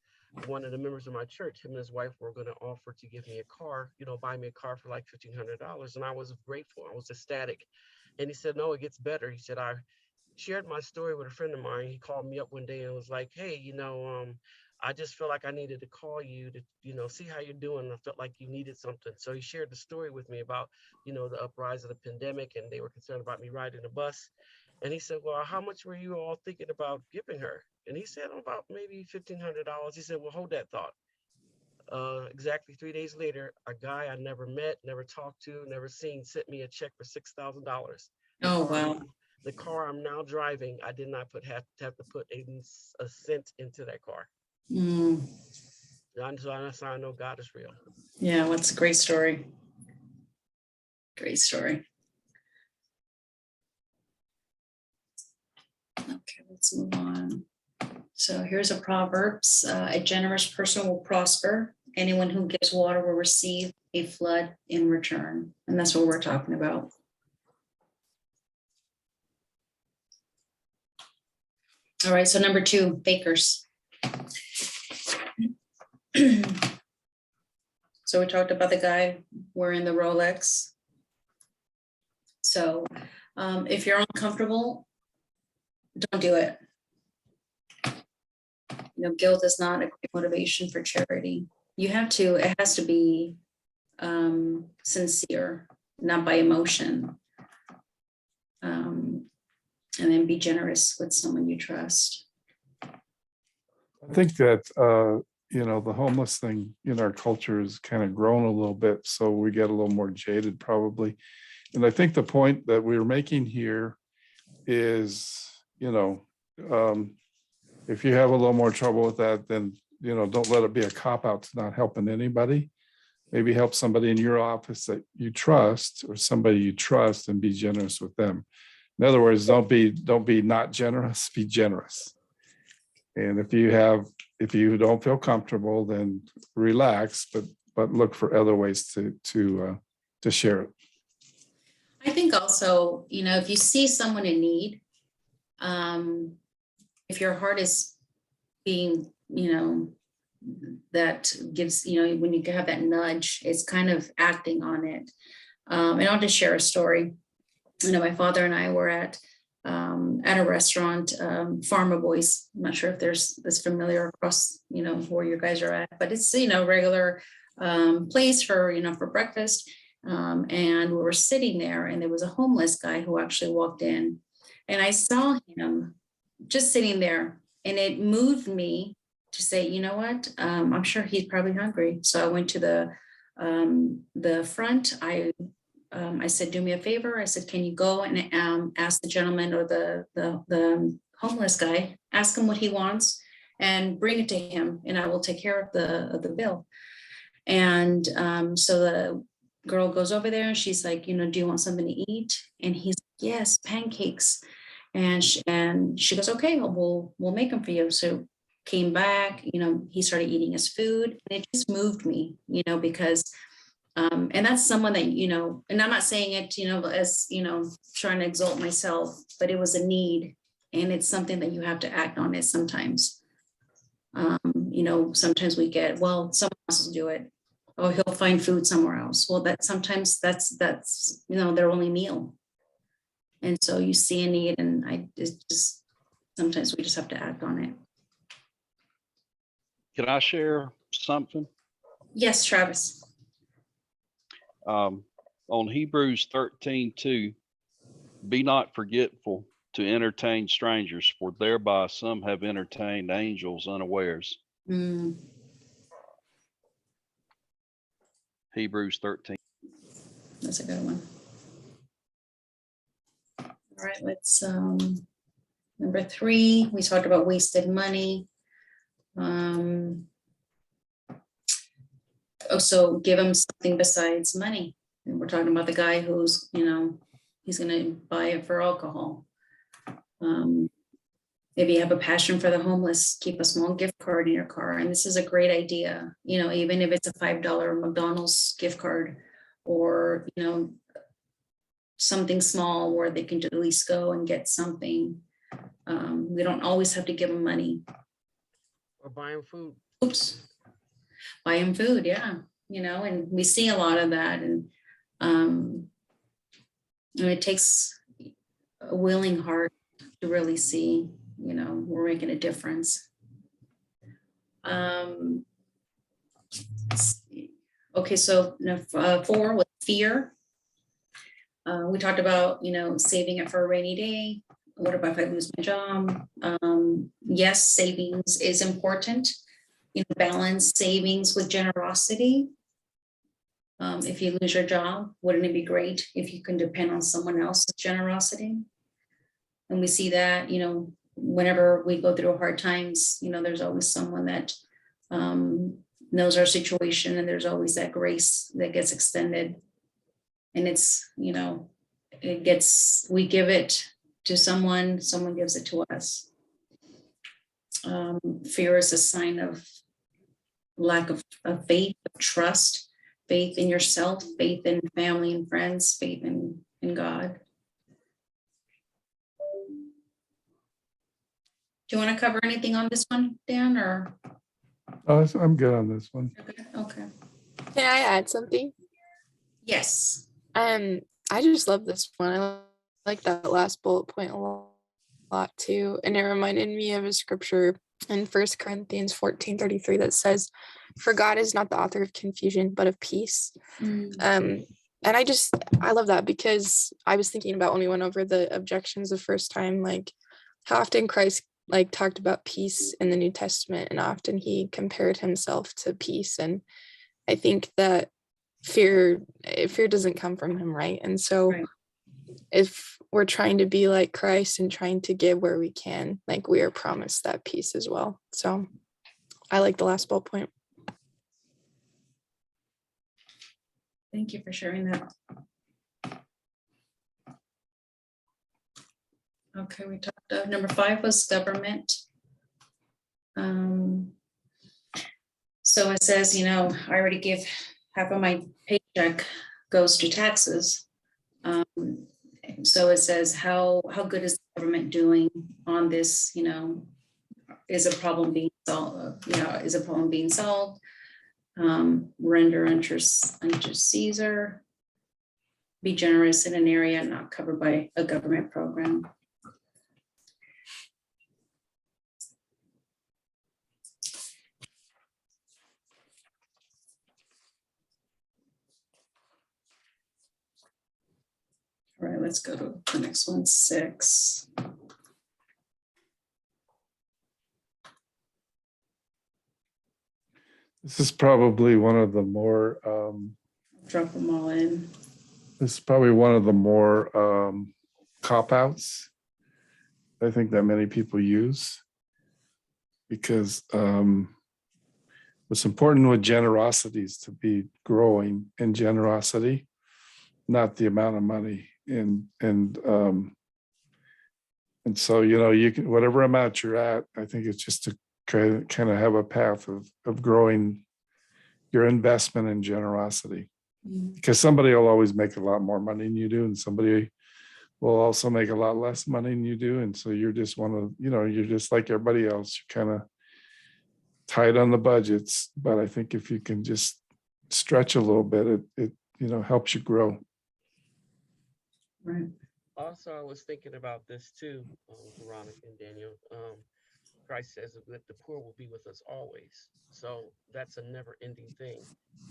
one of the members of my church, him and his wife were going to offer to give me a car, you know, buy me a car for like $1,500. And I was grateful. I was ecstatic. And he said, no, it gets better. He said, I shared my story with a friend of mine. He called me up one day and was like, hey, you know, I just felt like I needed to call you to, you know, see how you're doing. I felt like you needed something. So he shared the story with me about, you know, the uprise of the pandemic, and they were concerned about me riding a bus. And he said, well, how much were you all thinking about giving her? And he said, about maybe $1,500. He said, well, hold that thought. Exactly 3 days later, a guy I never met, never talked to, never seen, sent me a check for $6,000. Oh, wow. The car I'm now driving, I did not have to put a cent into that car. Mm, So that's how I know God is real. yeah, what's a great story. Great story. Okay, let's move on. So here's a Proverbs. A generous person will prosper. Anyone who gives water will receive a flood in return. And that's what we're talking about. All right, so number 2, bakers. So we talked about the guy wearing the Rolex. So if you're uncomfortable, don't do it. You know, guilt is not a great motivation for charity. It has to be sincere, not by emotion. And then be generous with someone you trust. I think that, you know, the homeless thing in our culture has kind of grown a little bit, so we get a little more jaded probably. And I think the point that we're making here is, you know, if you have a little more trouble with that, then, you know, don't let it be a cop-out to not helping anybody. Maybe help somebody in your office that you trust, or somebody you trust, and be generous with them. In other words, don't be not generous, be generous. And if you don't feel comfortable, then relax, but look for other ways to share it. I think also, you know, if you see someone in need, if your heart is being, you know, that gives, you know, when you have that nudge, it's kind of acting on it. And I'll just share a story. You know, my father and I were at a restaurant, Farmer Boys. I'm not sure if that's familiar across, you know, where you guys are at, but it's, you know, regular place for, you know, for breakfast. And we were sitting there, and there was a homeless guy who actually walked in, and I saw him just sitting there, and it moved me to say, you know what, I'm sure he's probably hungry. So I went to the front. I said, do me a favor. I said, can you go and ask the gentleman or the homeless guy, ask him what he wants and bring it to him, and I will take care of the bill. And so the girl goes over there, and she's like, you know, do you want something to eat? And he's like, yes, pancakes. And she goes, okay, we'll make them for you. So came back, you know, he started eating his food, and it just moved me, you know, because and that's someone that, you know, and I'm not saying it, you know, as, you know, trying to exalt myself, but it was a need, and it's something that you have to act on it sometimes. You know, sometimes we get, well, someone else will do it. Oh, he'll find food somewhere else. Well, sometimes that's, you know, their only meal. And so you see a need, and just sometimes we just have to act on it. Can I share something? Yes, Travis. On Hebrews 13:2, be not forgetful to entertain strangers, for thereby some have entertained angels unawares. Hebrews 13. That's a good one. All right, let's number 3, we talked about wasted money. So give him something besides money. And we're talking about the guy who's, you know, he's going to buy it for alcohol. Maybe you have a passion for the homeless, keep a small gift card in your car. And this is a great idea, you know, even if it's a $5 McDonald's gift card, or, you know, something small where they can at least go and get something. We don't always have to give them money. Or buying food. Oops. Buy them food, yeah, you know, and we see a lot of that, and it takes a willing heart to really see, you know, we're making a difference. Okay, so 4 with fear. We talked about, you know, saving it for a rainy day. What about if I lose my job? Yes, savings is important. You know, balance savings with generosity. If you lose your job, wouldn't it be great if you can depend on someone else's generosity? And we see that, you know, whenever we go through hard times, you know, there's always someone that knows our situation, and there's always that grace that gets extended. And it's, you know, we give it to someone gives it to us. Fear is a sign of lack of faith, of trust, faith in yourself, faith in family and friends, faith in God. Do you want to cover anything on this one, Dan, or? Oh, I'm good on this one. Okay. Can I add something? Yes. I just love this one. I like that last bullet point a lot too. And it reminded me of a scripture in 1 Corinthians 14:33 that says, for God is not the author of confusion, but of peace. And I love that, because I was thinking about when we went over the objections the first time, like how often Christ like talked about peace in the New Testament, and often he compared himself to peace. And I think that fear doesn't come from him, right? And so if we're trying to be like Christ and trying to give where we can, like, we are promised that peace as well. So I like the last bullet point. Thank you for sharing that. Okay, we talked number 5 was government. So it says, you know, I already give half of my paycheck goes to taxes. So it says, how good is the government doing on this? You know, is a problem being solved? Is a problem being solved? Render unto Caesar. be generous in an area not covered by a government program. All right, let's go to the next one, 6. This is probably one of the more, Drop them all in. this is probably one of the more cop-outs I think that many people use. Because what's important with generosity is to be growing in generosity, not the amount of money. And so, you know, you can, whatever amount you're at, I think it's just to kind of have a path of growing your investment in generosity. Because somebody will always make a lot more money than you do, and somebody will also make a lot less money than you do. And so you're just one of, you know, you're just like everybody else. You're kind of tight on the budgets, but I think if you can just stretch a little bit, it you know, helps you grow. Right. Also, I was thinking about this too, Veronica and Daniel. Christ says that the poor will be with us always. So that's a never ending thing.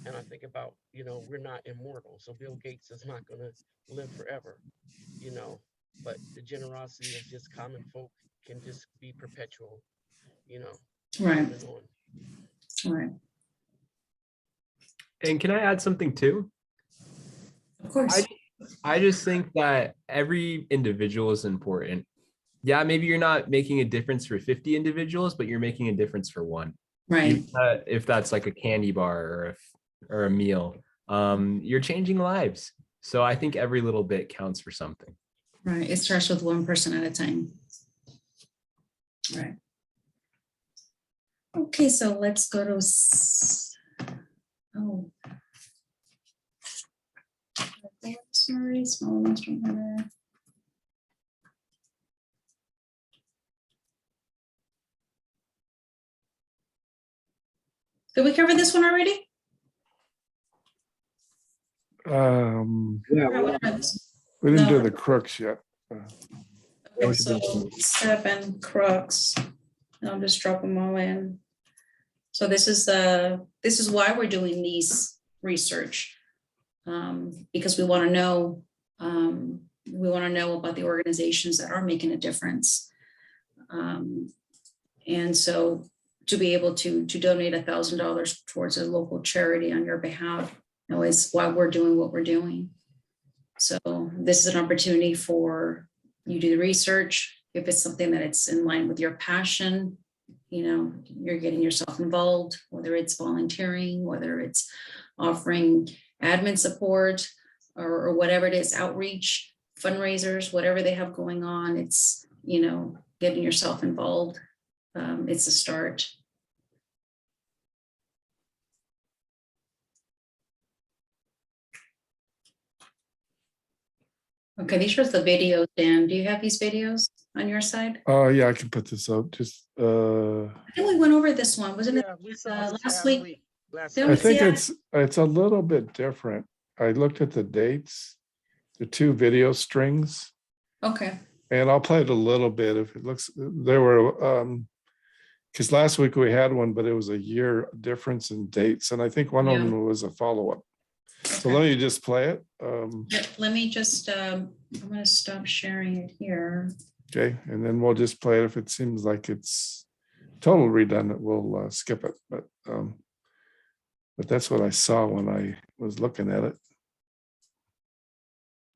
And I think about, you know, we're not immortal. So Bill Gates is not going to live forever, you know, but the generosity of just common folk can just be perpetual, you know. Right. On and on. Right. And can I add something too? Of course. I just think that every individual is important. Yeah, maybe you're not making a difference for 50 individuals, but you're making a difference for one. Right. If that's like a candy bar or a meal, you're changing lives. So I think every little bit counts for something. Right. It starts with one person at a time. Right. Okay, so let's go to sorry, small restaurant header. Did we cover this one already? We didn't do the crooks yet. Okay, so 7 crooks. I'll just drop them all in. So this is why we're doing these research, because we want to know about the organizations that are making a difference, and so to be able to donate $1,000 towards a local charity on your behalf, you know, is why we're doing what we're doing. So this is an opportunity for you to do the research. If it's something that it's in line with your passion, you know, you're getting yourself involved, whether it's volunteering, whether it's offering admin support or whatever it is, outreach, fundraisers, whatever they have going on, it's, you know, getting yourself involved. It's a start. Okay, these are the videos, Dan. Do you have these videos on your side? Yeah, I can put this out. Just I think we went over this one, wasn't Yeah, it? we saw this Last week. I think it's a little bit different. I looked at the dates, the 2 video strings. Okay. And I'll play it a little bit if it looks, there were, because last week we had one, but it was a year difference in dates. And I think one of them was a follow-up. So let me just play it. Let me just, I'm going to stop sharing it here. Okay, and then we'll just play it. If it seems like it's total redundant, we'll skip it. But that's what I saw when I was looking at it.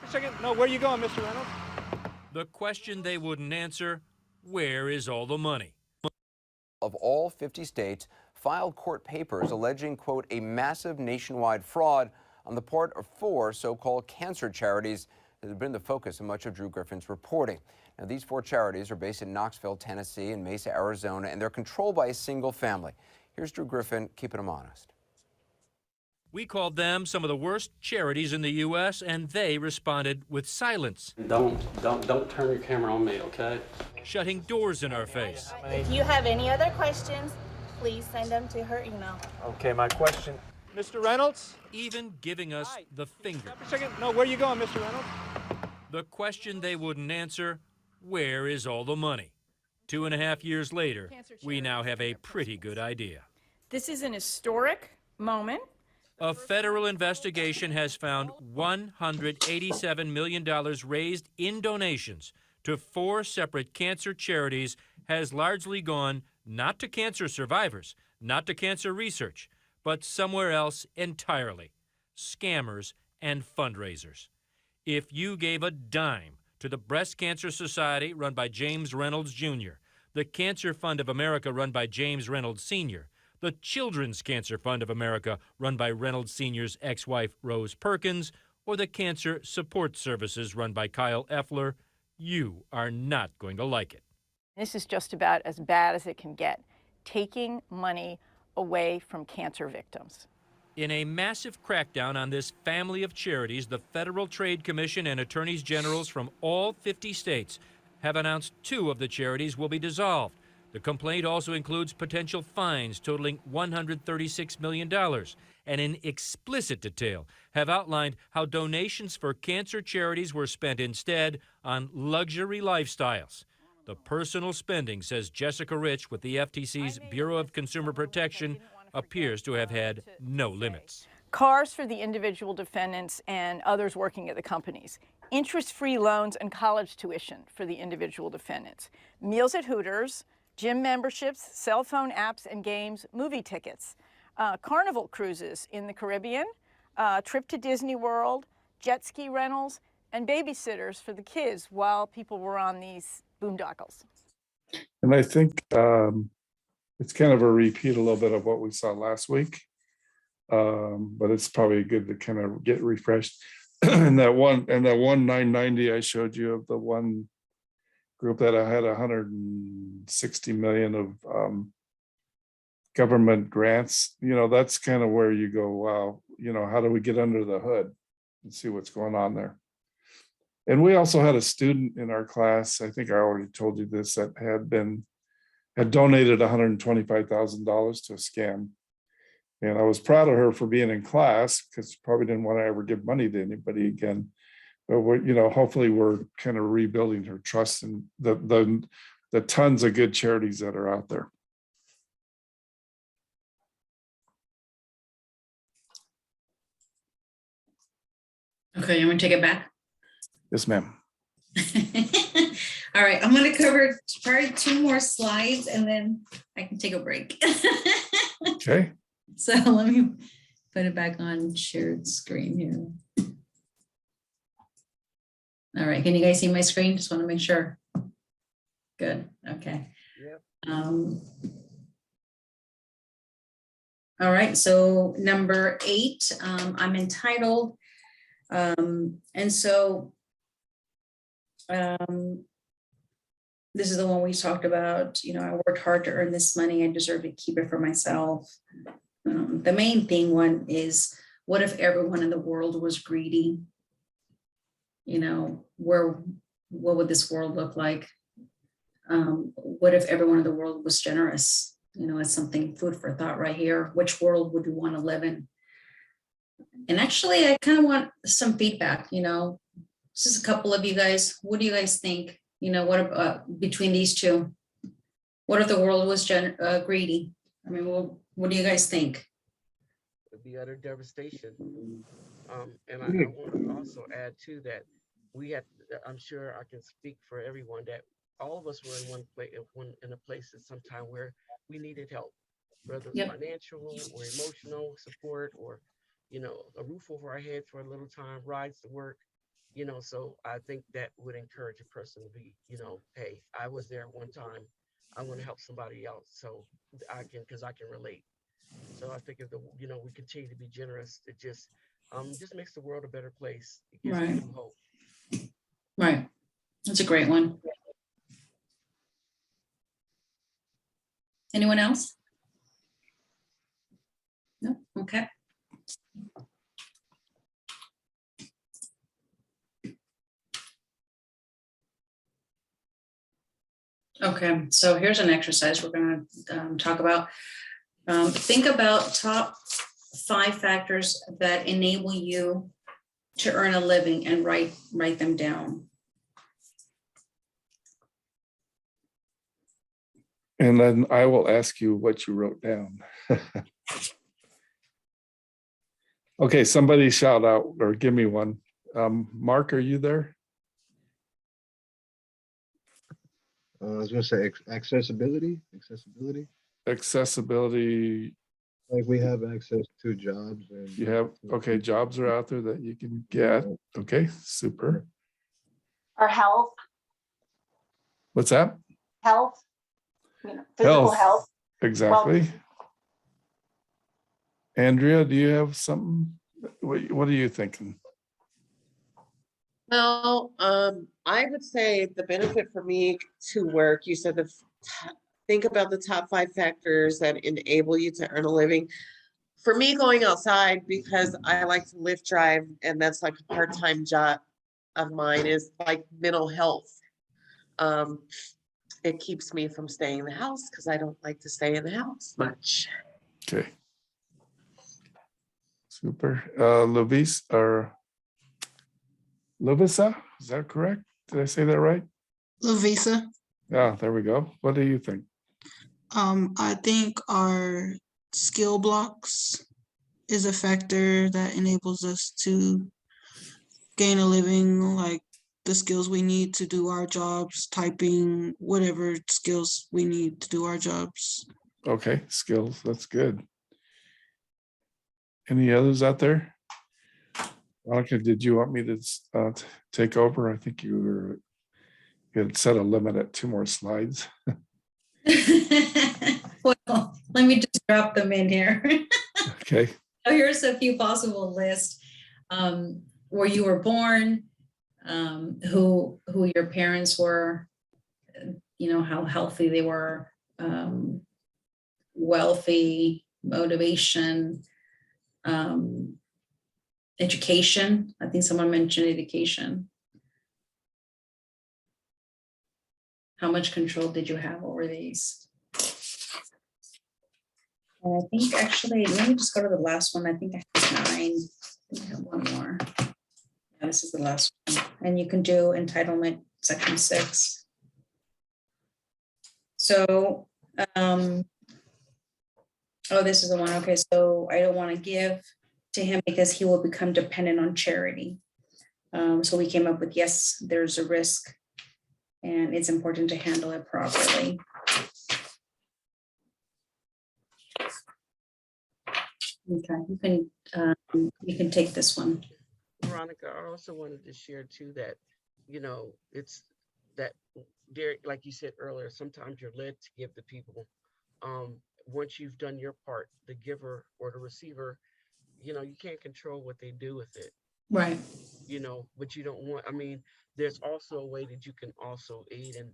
Second, no, where are you going, Mr. Reynolds? The question they wouldn't answer, where is all the money? Of all 50 states filed court papers alleging, quote, a massive nationwide fraud on the part of 4 so-called cancer charities that have been the focus of much of Drew Griffin's reporting. Now, these 4 charities are based in Knoxville, Tennessee, and Mesa, Arizona, and they're controlled by a single family. Here's Drew Griffin keeping them honest. We called them some of the worst charities in the U.S., and they responded with silence. Don't turn your camera on me, okay? Shutting doors in our face. If you have any other questions, please send them to her email. Okay, my question. Mr. Reynolds? even giving us the finger. Stop a second. No, where you going, Mr. Reynolds? The question they wouldn't answer, where is all the money? 2.5 years later, we now have a pretty good idea. This is an historic moment. A federal investigation has found $187 million raised in donations to 4 separate cancer charities has largely gone not to cancer survivors, not to cancer research, but somewhere else entirely. Scammers and fundraisers. If you gave a dime to the Breast Cancer Society run by James Reynolds Jr., the Cancer Fund of America run by James Reynolds Sr., the Children's Cancer Fund of America run by Reynolds Sr.'s ex-wife Rose Perkins, or the Cancer Support Services run by Kyle Effler, you are not going to like it. This is just about as bad as it can get, taking money away from cancer victims. In a massive crackdown on this family of charities, the Federal Trade Commission and attorneys generals from all 50 states have announced 2 of the charities will be dissolved. The complaint also includes potential fines totaling $136 million, and in explicit detail have outlined how donations for cancer charities were spent instead on luxury lifestyles. The personal spending, says Jessica Rich with the FTC's Bureau of Consumer Protection, appears to have had no limits. Cars for the individual defendants and others working at the companies. Interest-free loans and college tuition for the individual defendants. Meals at Hooters, gym memberships, cell phone apps and games, movie tickets, carnival cruises in the Caribbean, trip to Disney World, jet ski rentals, and babysitters for the kids while people were on these boondoggles. And I think it's kind of a repeat a little bit of what we saw last week, but it's probably good to kind of get refreshed. And that one 990 I showed you of the one group that I had 160 million of government grants, that's kind of where you go, wow, how do we get under the hood and see what's going on there? And we also had a student in our class, I think I already told you this, that had donated $125,000 to a scam. And I was proud of her for being in class because probably didn't want to ever give money to anybody again. But we're, hopefully we're kind of rebuilding her trust in the tons of good charities that are out there. Okay, you want to take it back? Yes, ma'am. All right, I'm going to cover probably 2 more slides and then I can take a break. Okay. So let me put it back on shared screen here. All right, can you guys see my screen? Just want to make sure. Good, okay. Yep. All right, so number 8, I'm entitled, and so this is the one we talked about, I worked hard to earn this money, I deserve to keep it for myself. The main thing one is, what if everyone in the world was greedy? What would this world look like? What if everyone in the world was generous? It's something, food for thought right here. Which world would we want to live in? And actually, I kind of want some feedback, just a couple of you guys. What do you guys think? What between these 2? What if the world was greedy? I mean, what do you guys think? It'd be utter devastation. And I want to also add to that, I'm sure I can speak for everyone that all of us were in a place at some time where we needed help, whether it's financial or emotional support, or a roof over our head for a little time, rides to work. So I think that would encourage a person to be, hey, I was there one time, I want to help somebody else, so because I can relate. So I think if we continue to be generous, it just makes the world a better place. It gives people hope. Right, that's a great one. Anyone else? No, okay. Okay, so here's an exercise we're going to talk about. Think about top 5 factors that enable you to earn a living and write them down. And then I will ask you what you wrote down. Okay, somebody shout out or give me one. Mark, are you there? I was gonna say accessibility. Accessibility. Like we have access to jobs and. You have, okay, jobs are out there that you can get. Okay, super. Or health, What's that? health, physical health. Exactly. Andrea, do you have something? What are you thinking? Well, I would say the benefit for me to work, you said think about the top 5 factors that enable you to earn a living. For me, going outside, because I like to Lyft drive, and that's like a part-time job of mine, is like mental health. It keeps me from staying in the house because I don't like to stay in the house much. Okay. Super. Lovisa or Lovisa, is that correct? Did I say that right? Lavisa. Yeah, there we go. What do you think? I think our skill blocks is a factor that enables us to gain a living, like the skills we need to do our jobs, typing, whatever skills we need to do our jobs. Okay, skills, that's good. Any others out there? Monica, did you want me to take over? I think you had set a limit at 2 more slides. Well, let me just drop them in here. Okay. So here's a few possible lists. Where you were born, who your parents were, how healthy they were, wealthy, motivation, education. I think someone mentioned education. How much control did you have over these? And I think actually, let me just go to the last one. I think I have 9. I think I have one more. Yeah, this is the last one. And you can do entitlement section 6. So, oh, this is the one. Okay, so I don't want to give to him because he will become dependent on charity. So we came up with, yes, there's a risk and it's important to handle it properly. Okay, you can take this one. Veronica, I also wanted to share too that, it's that, Derek, like you said earlier, sometimes you're led to give to people. Once you've done your part, the giver or the receiver, you can't control what they do with it. Right. But you don't want, there's also a way that you can also aid in,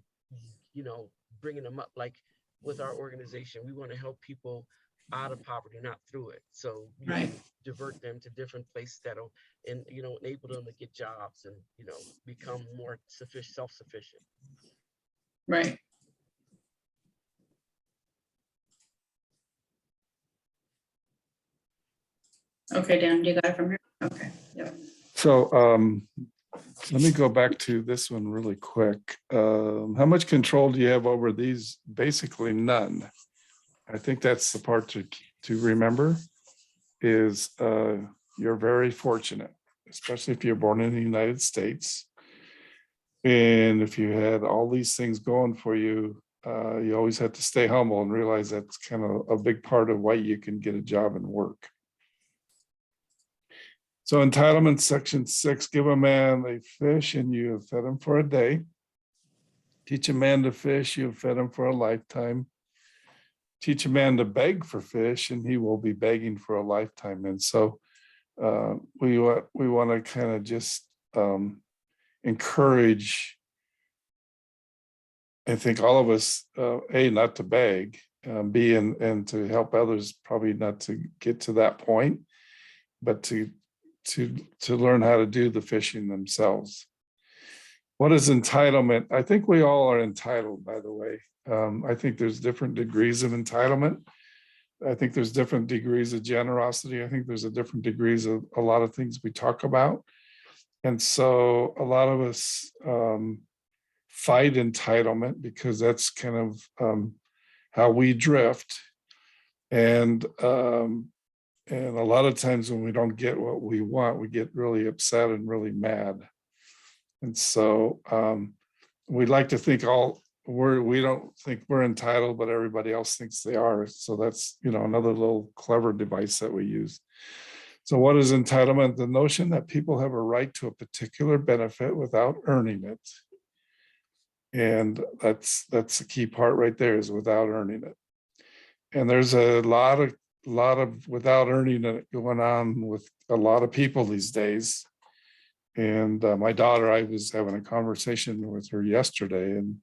bringing them up. Like with our organization, we want to help people out of poverty, not through it. So right. Divert them to different places that'll, and enable them to get jobs and become more self-sufficient. Right. Okay, Dan, you got it from here. Okay. Yeah. So let me go back to this one really quick. How much control do you have over these? Basically none. I think that's the part to remember is you're very fortunate, especially if you're born in the United States. And if you had all these things going for you, you always have to stay humble and realize that's kind of a big part of why you can get a job and work. So entitlement section 6, give a man a fish and you have fed him for a day. Teach a man to fish, you have fed him for a lifetime. Teach a man to beg for fish and he will be begging for a lifetime. And so we want to kind of just encourage, I think all of us, A, not to beg, B, and to help others, probably not to get to that point, but to learn how to do the fishing themselves. What is entitlement? I think we all are entitled, by the way. I think there's different degrees of entitlement. I think there's different degrees of generosity. I think there's a different degrees of a lot of things we talk about. And so a lot of us fight entitlement because that's kind of how we drift. And a lot of times when we don't get what we want, we get really upset and really mad. And so we like to think we don't think we're entitled, but everybody else thinks they are. So that's, another little clever device that we use. So what is entitlement? The notion that people have a right to a particular benefit without earning it. And that's the key part right there, is without earning it. And there's a lot of without earning it going on with a lot of people these days. And my daughter, I was having a conversation with her yesterday, and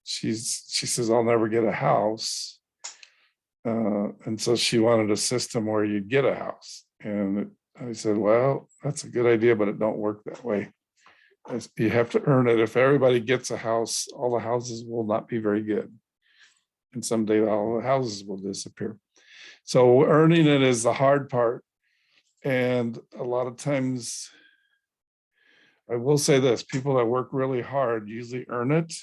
she says, I'll never get a house. And so she wanted a system where you'd get a house. And I said, well, that's a good idea, but it don't work that way. You have to earn it. If everybody gets a house, all the houses will not be very good. And someday all the houses will disappear. So earning it is the hard part. And a lot of times, I will say this, people that work really hard usually earn it.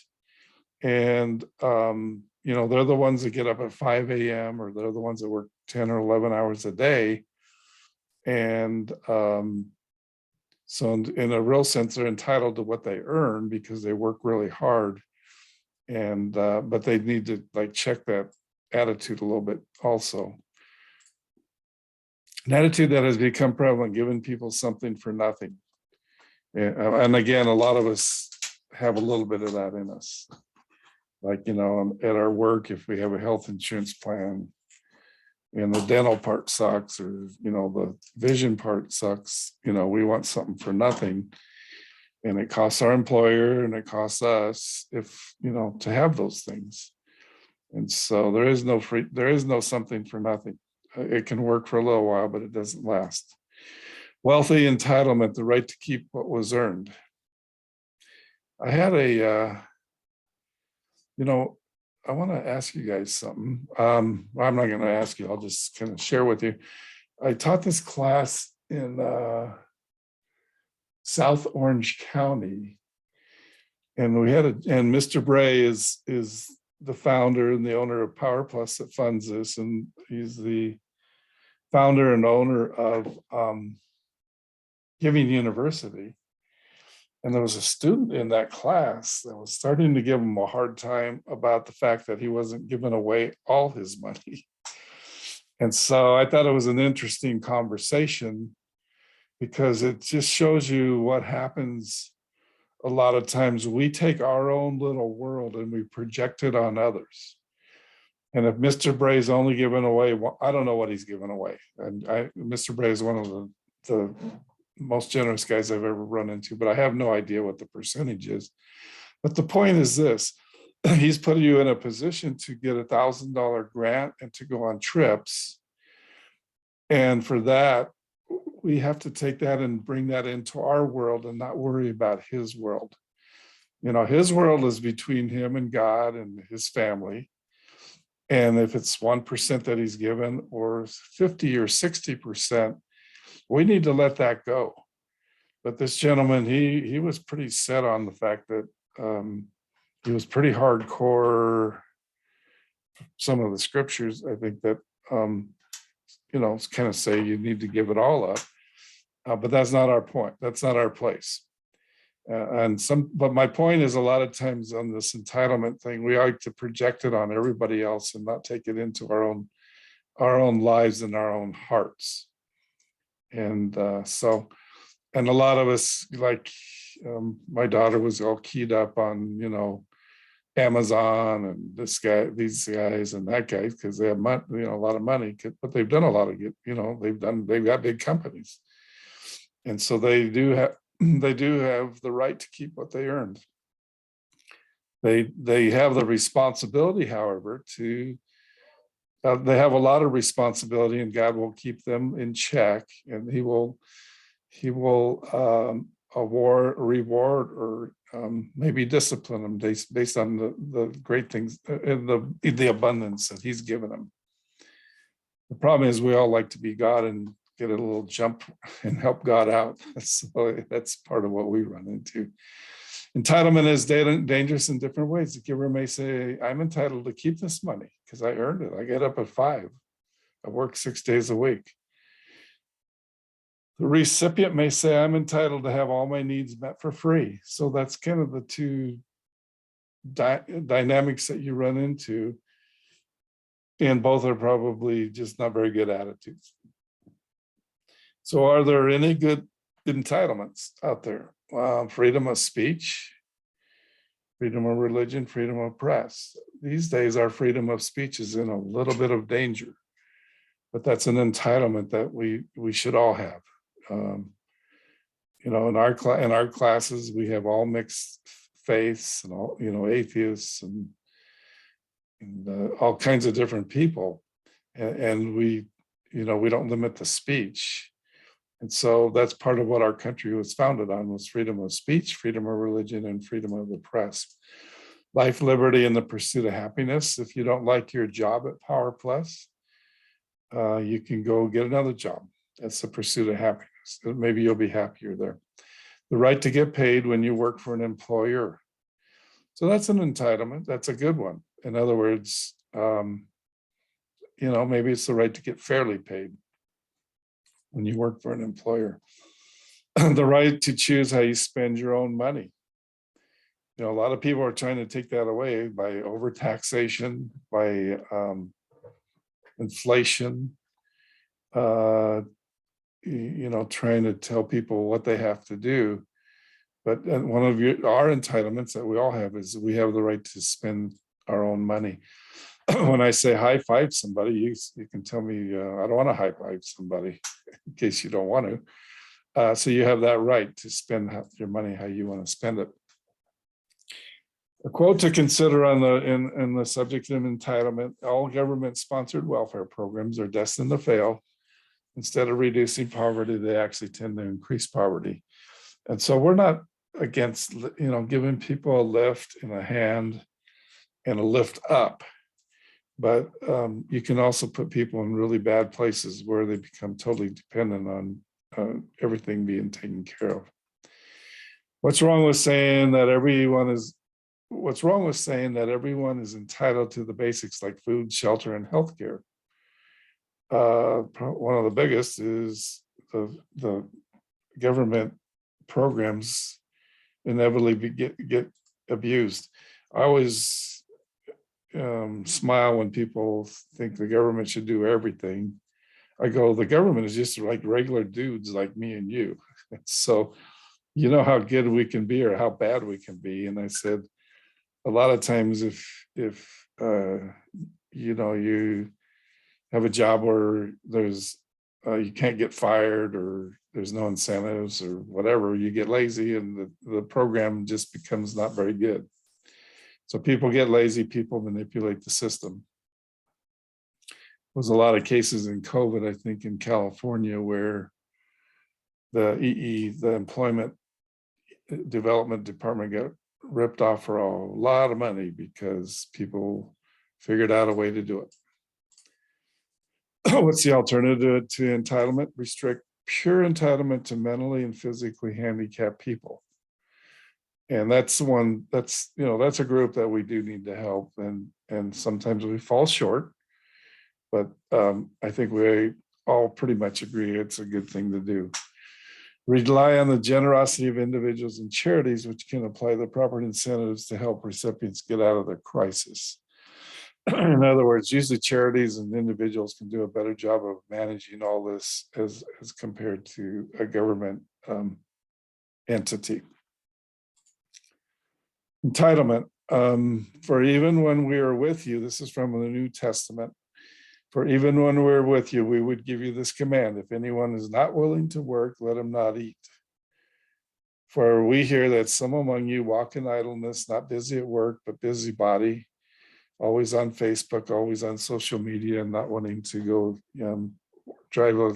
And, they're the ones that get up at 5 a.m. or they're the ones that work 10 or 11 hours a day. And so in a real sense, they're entitled to what they earn because they work really hard. And but they need to check that attitude a little bit also. An attitude that has become prevalent, giving people something for nothing. And again, a lot of us have a little bit of that in us. At our work, if we have a health insurance plan and the dental part sucks, or, the vision part sucks, we want something for nothing. And it costs our employer and it costs us to have those things. And so there is no something for nothing. It can work for a little while, but it doesn't last. Wealthy entitlement, the right to keep what was earned. I had I want to ask you guys something. I'm not going to ask you, I'll just kind of share with you. I taught this class in South Orange County, and and Mr. Bray is the founder and the owner of Power Plus that funds this, and he's the founder and owner of Giving University. And there was a student in that class that was starting to give him a hard time about the fact that he wasn't giving away all his money. And so I thought it was an interesting conversation, because it just shows you what happens a lot of times. We take our own little world and we project it on others. And if Mr. Bray's only giving away, I don't know what he's giving away. And Mr. Bray is one of the most generous guys I've ever run into, but I have no idea what the percentage is. But the point is this: he's putting you in a position to get $1,000 grant and to go on trips. And for that, we have to take that and bring that into our world and not worry about his world. His world is between him and God and his family. And if it's 1% that he's given, or 50 or 60%, we need to let that go. But this gentleman, he was pretty set on the fact that he was pretty hardcore. Some of the scriptures, I think that, kind of say you need to give it all up. But that's not our point. That's not our place. But my point is, a lot of times on this entitlement thing, we like to project it on everybody else and not take it into our own lives and our own hearts. And and a lot of us, my daughter was all keyed up on, Amazon and these guys and that guy, because they have a lot of money, but they've done a lot of good, they've got big companies. And so they do have the right to keep what they earned. They have the responsibility, however, they have a lot of responsibility, and God will keep them in check, and he will reward or maybe discipline them based on the great things and the abundance that he's given them. The problem is we all like to be God and get a little jump and help God out. So that's part of what we run into. Entitlement is dangerous in different ways. The giver may say, I'm entitled to keep this money because I earned it. I get up at 5. I work 6 days a week. The recipient may say, I'm entitled to have all my needs met for free. So that's kind of the two dynamics that you run into. And both are probably just not very good attitudes. So are there any good entitlements out there? Freedom of speech, freedom of religion, freedom of press. These days, our freedom of speech is in a little bit of danger, but that's an entitlement that we should all have. You know, in our classes, we have all mixed faiths and all, you know, atheists and all kinds of different people, and we, you know, we don't limit the speech. And so that's part of what our country was founded on, was freedom of speech, freedom of religion, and freedom of the press. Life, liberty, and the pursuit of happiness. If you don't like your job at Power Plus, you can go get another job. That's the pursuit of happiness. Maybe you'll be happier there. The right to get paid when you work for an employer. So that's an entitlement. That's a good one. In other words, you know, maybe it's the right to get fairly paid when you work for an employer. The right to choose how you spend your own money. You know, a lot of people are trying to take that away by overtaxation, by inflation, you know, trying to tell people what they have to do. But one of our entitlements that we all have is we have the right to spend our own money. When I say high five somebody, you can tell me, I don't want to high five somebody in case you don't want to. So you have that right to spend your money how you want to spend it. A quote to consider on in the subject of entitlement: all government-sponsored welfare programs are destined to fail. Instead of reducing poverty, they actually tend to increase poverty. And so we're not against, you know, giving people a lift and a hand and a lift up. But you can also put people in really bad places where they become totally dependent on everything being taken care of. What's wrong with saying that everyone is entitled to the basics like food, shelter, and healthcare? One of the biggest is the government programs inevitably get abused. I always smile when people think the government should do everything. I go, the government is just like regular dudes like me and you. So you know how good we can be or how bad we can be. And I said, a lot of times if you know, you have a job where there's you can't get fired or there's no incentives or whatever, you get lazy and the program just becomes not very good. So people get lazy, people manipulate the system. There was a lot of cases in COVID, I think, in California where the Employment Development Department got ripped off for a lot of money because people figured out a way to do it. What's the alternative to entitlement? Restrict pure entitlement to mentally and physically handicapped people. And that's one, that's, you know, that's a group that we do need to help, and sometimes we fall short, but I think we all pretty much agree it's a good thing to do. Rely on the generosity of individuals and charities, which can apply the proper incentives to help recipients get out of the crisis. In other words, usually charities and individuals can do a better job of managing all this as compared to a government entity. Entitlement. For even when we are with you, this is from the New Testament. For even when we're with you, we would give you this command: if anyone is not willing to work, let him not eat. For we hear that some among you walk in idleness, not busy at work, but busybody, always on Facebook, always on social media, and not wanting to go drive a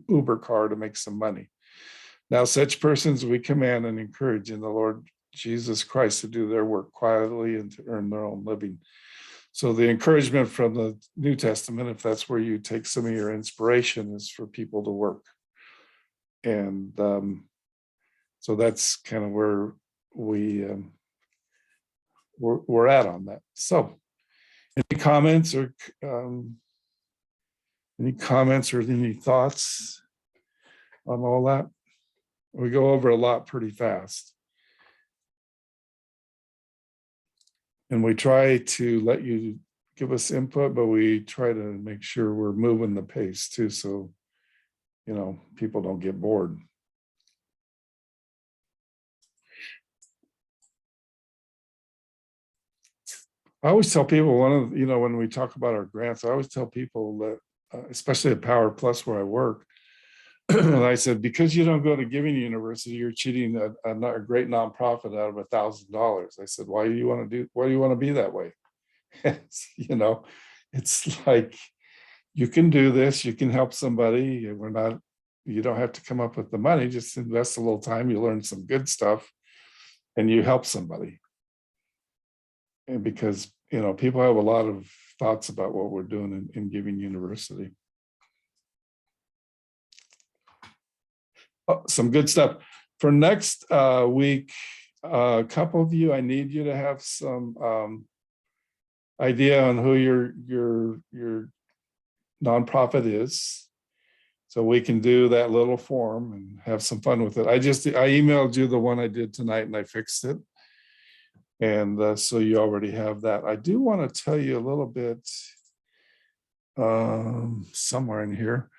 Uber car to make some money. Now, such persons we command and encourage in the Lord Jesus Christ to do their work quietly and to earn their own living. So the encouragement from the New Testament, if that's where you take some of your inspiration, is for people to work. And so that's kind of where we're at on that. So any comments or any thoughts on all that? We go over a lot pretty fast. And we try to let you give us input, but we try to make sure we're moving the pace too, so people don't get bored. I always tell people when we talk about our grants, I always tell people that, especially at Power Plus where I work, and I said, because you don't go to Giving University, you're cheating a great nonprofit out of $1,000. I said, why do you want to be that way? It's like, you can do this, you can help somebody. You don't have to come up with the money, just invest a little time, you learn some good stuff, and you help somebody. And because, people have a lot of thoughts about what we're doing in Giving University. Oh, some good stuff for next week. A couple of you, I need you to have some idea on who your nonprofit is, so we can do that little form and have some fun with it. I emailed you the one I did tonight, and I fixed it, and so you already have that. I do want to tell you a little bit somewhere in here.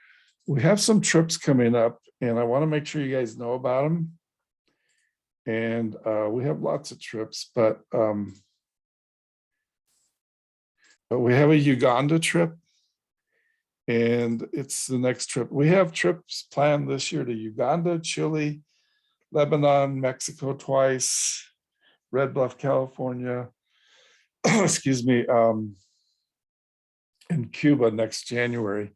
We have some trips coming up, and I want to make sure you guys know about them. And we have lots of trips, but we have a Uganda trip, and it's the next trip. We have trips planned this year to Uganda, Chile, Lebanon, Mexico twice, Red Bluff, California, excuse me, and Cuba next January.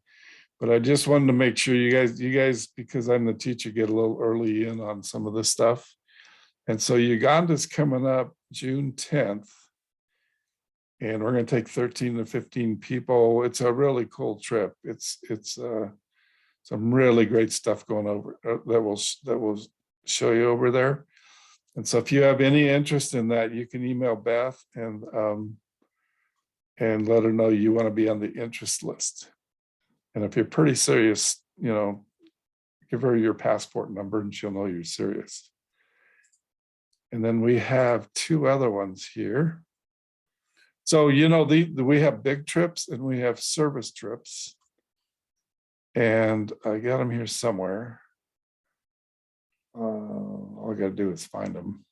But I just wanted to make sure you guys, because I'm the teacher, get a little early in on some of this stuff. And so Uganda's coming up June 10th. And we're going to take 13 to 15 people. It's a really cool trip. It's some really great stuff going over that will show you over there. And so if you have any interest in that, you can email Beth and let her know you want to be on the interest list. And if you're pretty serious, give her your passport number and she'll know you're serious. And then we have two other ones here. So, we have big trips and we have service trips. And I got them here somewhere. All I got to do is find them.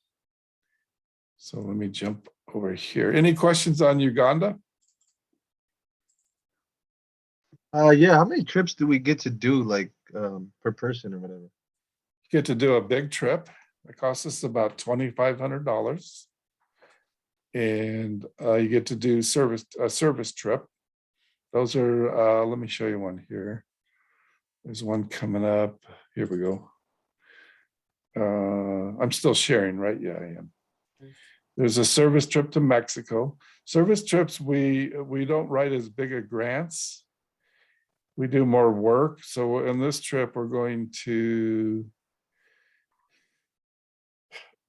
So let me jump over here. Any questions on Uganda? Yeah, how many trips do we get to do, like per person or whatever? You get to do a big trip. It costs us about $2,500. And you get to do a service trip. Those are, let me show you one here. There's one coming up. Here we go. I'm still sharing, right? Yeah, I am. There's a service trip to Mexico. Service trips, we don't write as big a grants. We do more work. So in this trip, we're going to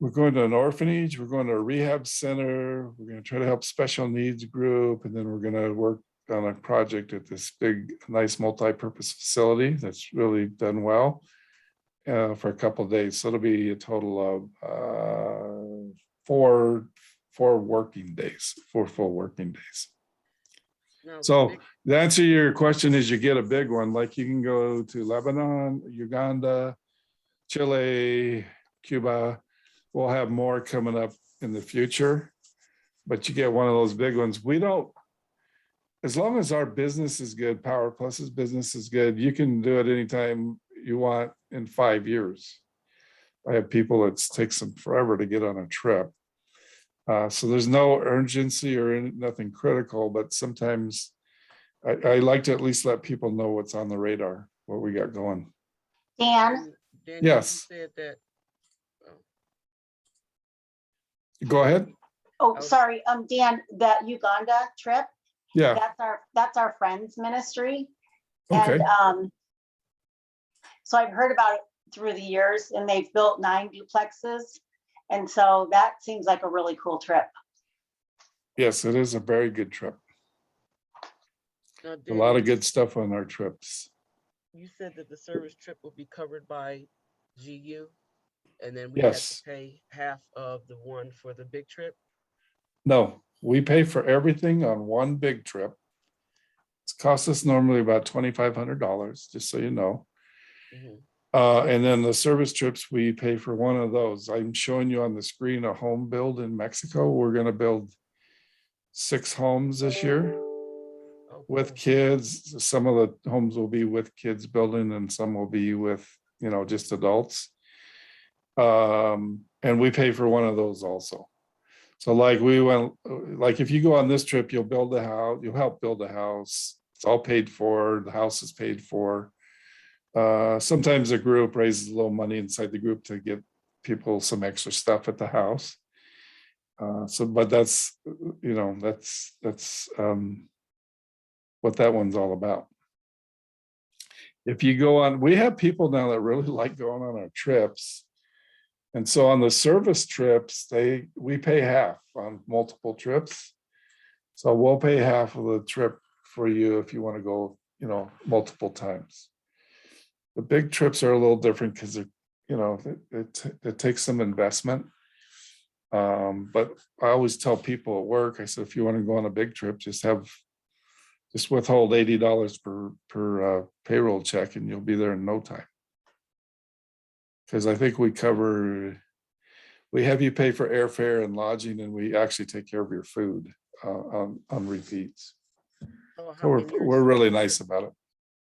an orphanage, we're going to a rehab center, we're going to try to help special needs group, and then we're going to work on a project at this big, nice multi-purpose facility that's really done well for a couple of days. So it'll be a total of four working days, 4 full working days. So the answer to your question is you get a big one, like you can go to Lebanon, Uganda, Chile, Cuba. We'll have more coming up in the future, but you get one of those big ones. We don't, as long as our business is good, Power Plus's business is good, you can do it anytime you want in 5 years. I have people that takes them forever to get on a trip. So there's no urgency or nothing critical, but sometimes I like to at least let people know what's on the radar, what we got going. Dan? Yes. Said that, Go ahead. Oh, sorry, Dan, that Uganda trip, Yeah, that's our friends ministry. okay. And so I've heard about it through the years, and they've built 9 duplexes. And so that seems like a really cool trip. Yes, it is a very good trip. Now, A lot of Daniel, good stuff on our trips. you said that the service trip will be covered by GU, and then we have to Yes. pay half of the one for the big trip. No, we pay for everything on one big trip. It's cost us normally about $2,500, just so you know. Mhm. And then the service trips, we pay for one of those. I'm showing you on the screen a home build in Mexico. We're going to build 6 homes this year with kids. Some of the homes will be with kids building, and some will be with, just adults. And we pay for one of those also. So like if you go on this trip, you'll build a house, you'll help build a house. It's all paid for. The house is paid for. Sometimes a group raises a little money inside the group to get people some extra stuff at the house. But that's what that one's all about. If you go on, we have people now that really like going on our trips. And so on the service trips, we pay half on multiple trips. So we'll pay half of the trip for you if you want to go, multiple times. The big trips are a little different because it takes some investment. But I always tell people at work, I said, if you want to go on a big trip, just withhold $80 per payroll check, and you'll be there in no time. Because I think we have you pay for airfare and lodging, and we actually take care of your food on repeats. Oh, So we're really nice about it.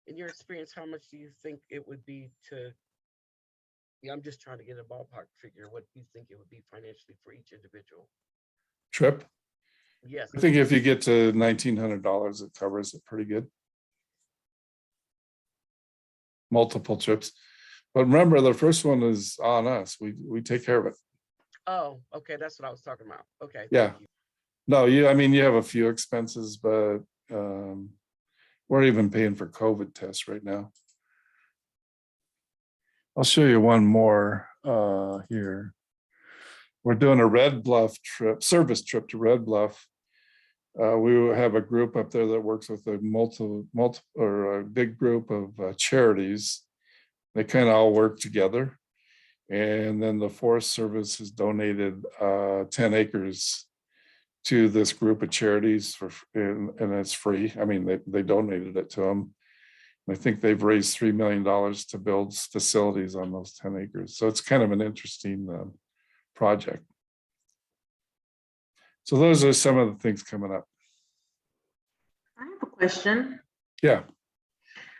In your experience, how much do you think it would be to? Yeah, I'm just trying to get a ballpark figure. What do you think it would be financially for each individual Trip? Yes. I think if you get to $1,900, it covers it pretty good. Multiple trips. But remember, the first one is on us. We take care of it. Oh, okay. That's what I was talking about. Okay. Yeah. Thank you. No, you have a few expenses, but we're even paying for COVID tests right now. I'll show you one more here. We're doing a Red Bluff service trip to Red Bluff. We will have a group up there that works with a big group of charities. They kind of all work together. And then the Forest Service has donated 10 acres to this group of charities and it's free. I mean, they donated it to them. I think they've raised $3 million to build facilities on those 10 acres. So it's kind of an interesting project. So those are some of the things coming up. I have a question. Yeah.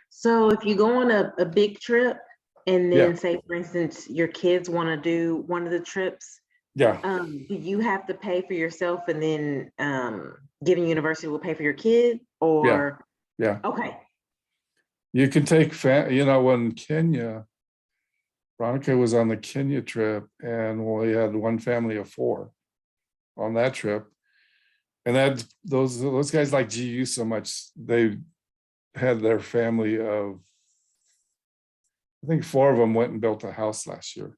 So if you go on a big trip and then Yeah. say, for instance, your kids want to do one of the trips, Yeah. do you have to pay for yourself and then Given University will pay for your kid or? Yeah. Okay. You can take, when Kenya, Veronica was on the Kenya trip, and we had one family of 4 on that trip. And those guys like GU so much, they had their family of, I think 4 of them went and built a house last year.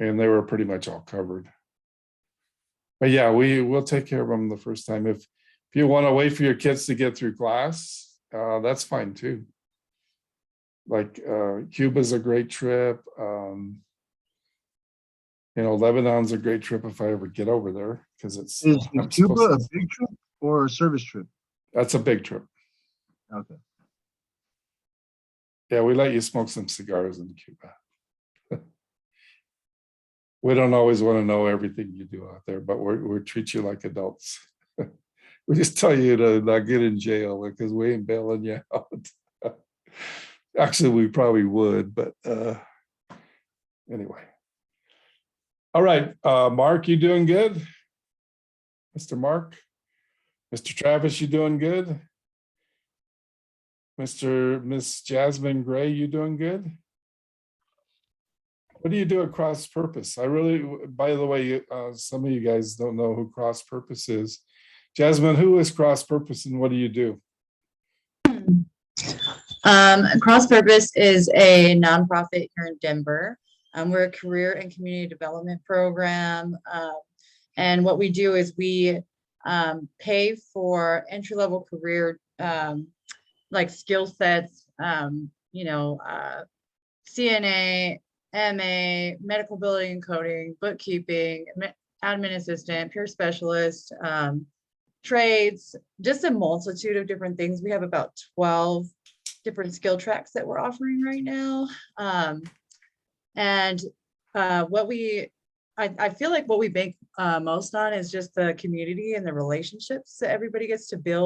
And they were pretty much all covered. But yeah, we'll take care of them the first time. If you want to wait for your kids to get through class, that's fine too. Like Cuba's a great trip. Lebanon's a great trip if I ever get over there, because it's Is Cuba a big trip or a service trip? That's a big trip. Okay. Yeah, we let you smoke some cigars in Cuba. We don't always want to know everything you do out there, but we treat you like adults. We just tell you to not get in jail because we ain't bailing you out. Actually, we probably would, but anyway. All right, Mark, you doing good? Mr. Mark? Mr. Travis, you doing good? Miss Jasmine Gray, you doing good? What do you do at Cross Purpose? I really, by the way, some of you guys don't know who Cross Purpose is. Jasmine, who is Cross Purpose and what do you do? Cross Purpose is a nonprofit here in Denver. We're a career and community development program. And what we do is we pay for entry-level career like skill sets, CNA, MA, medical billing and coding, bookkeeping, admin assistant, peer specialist, trades, just a multitude of different things. We have about 12 different skill tracks that we're offering right now. I feel like what we bank most on is just the community and the relationships that everybody gets to build.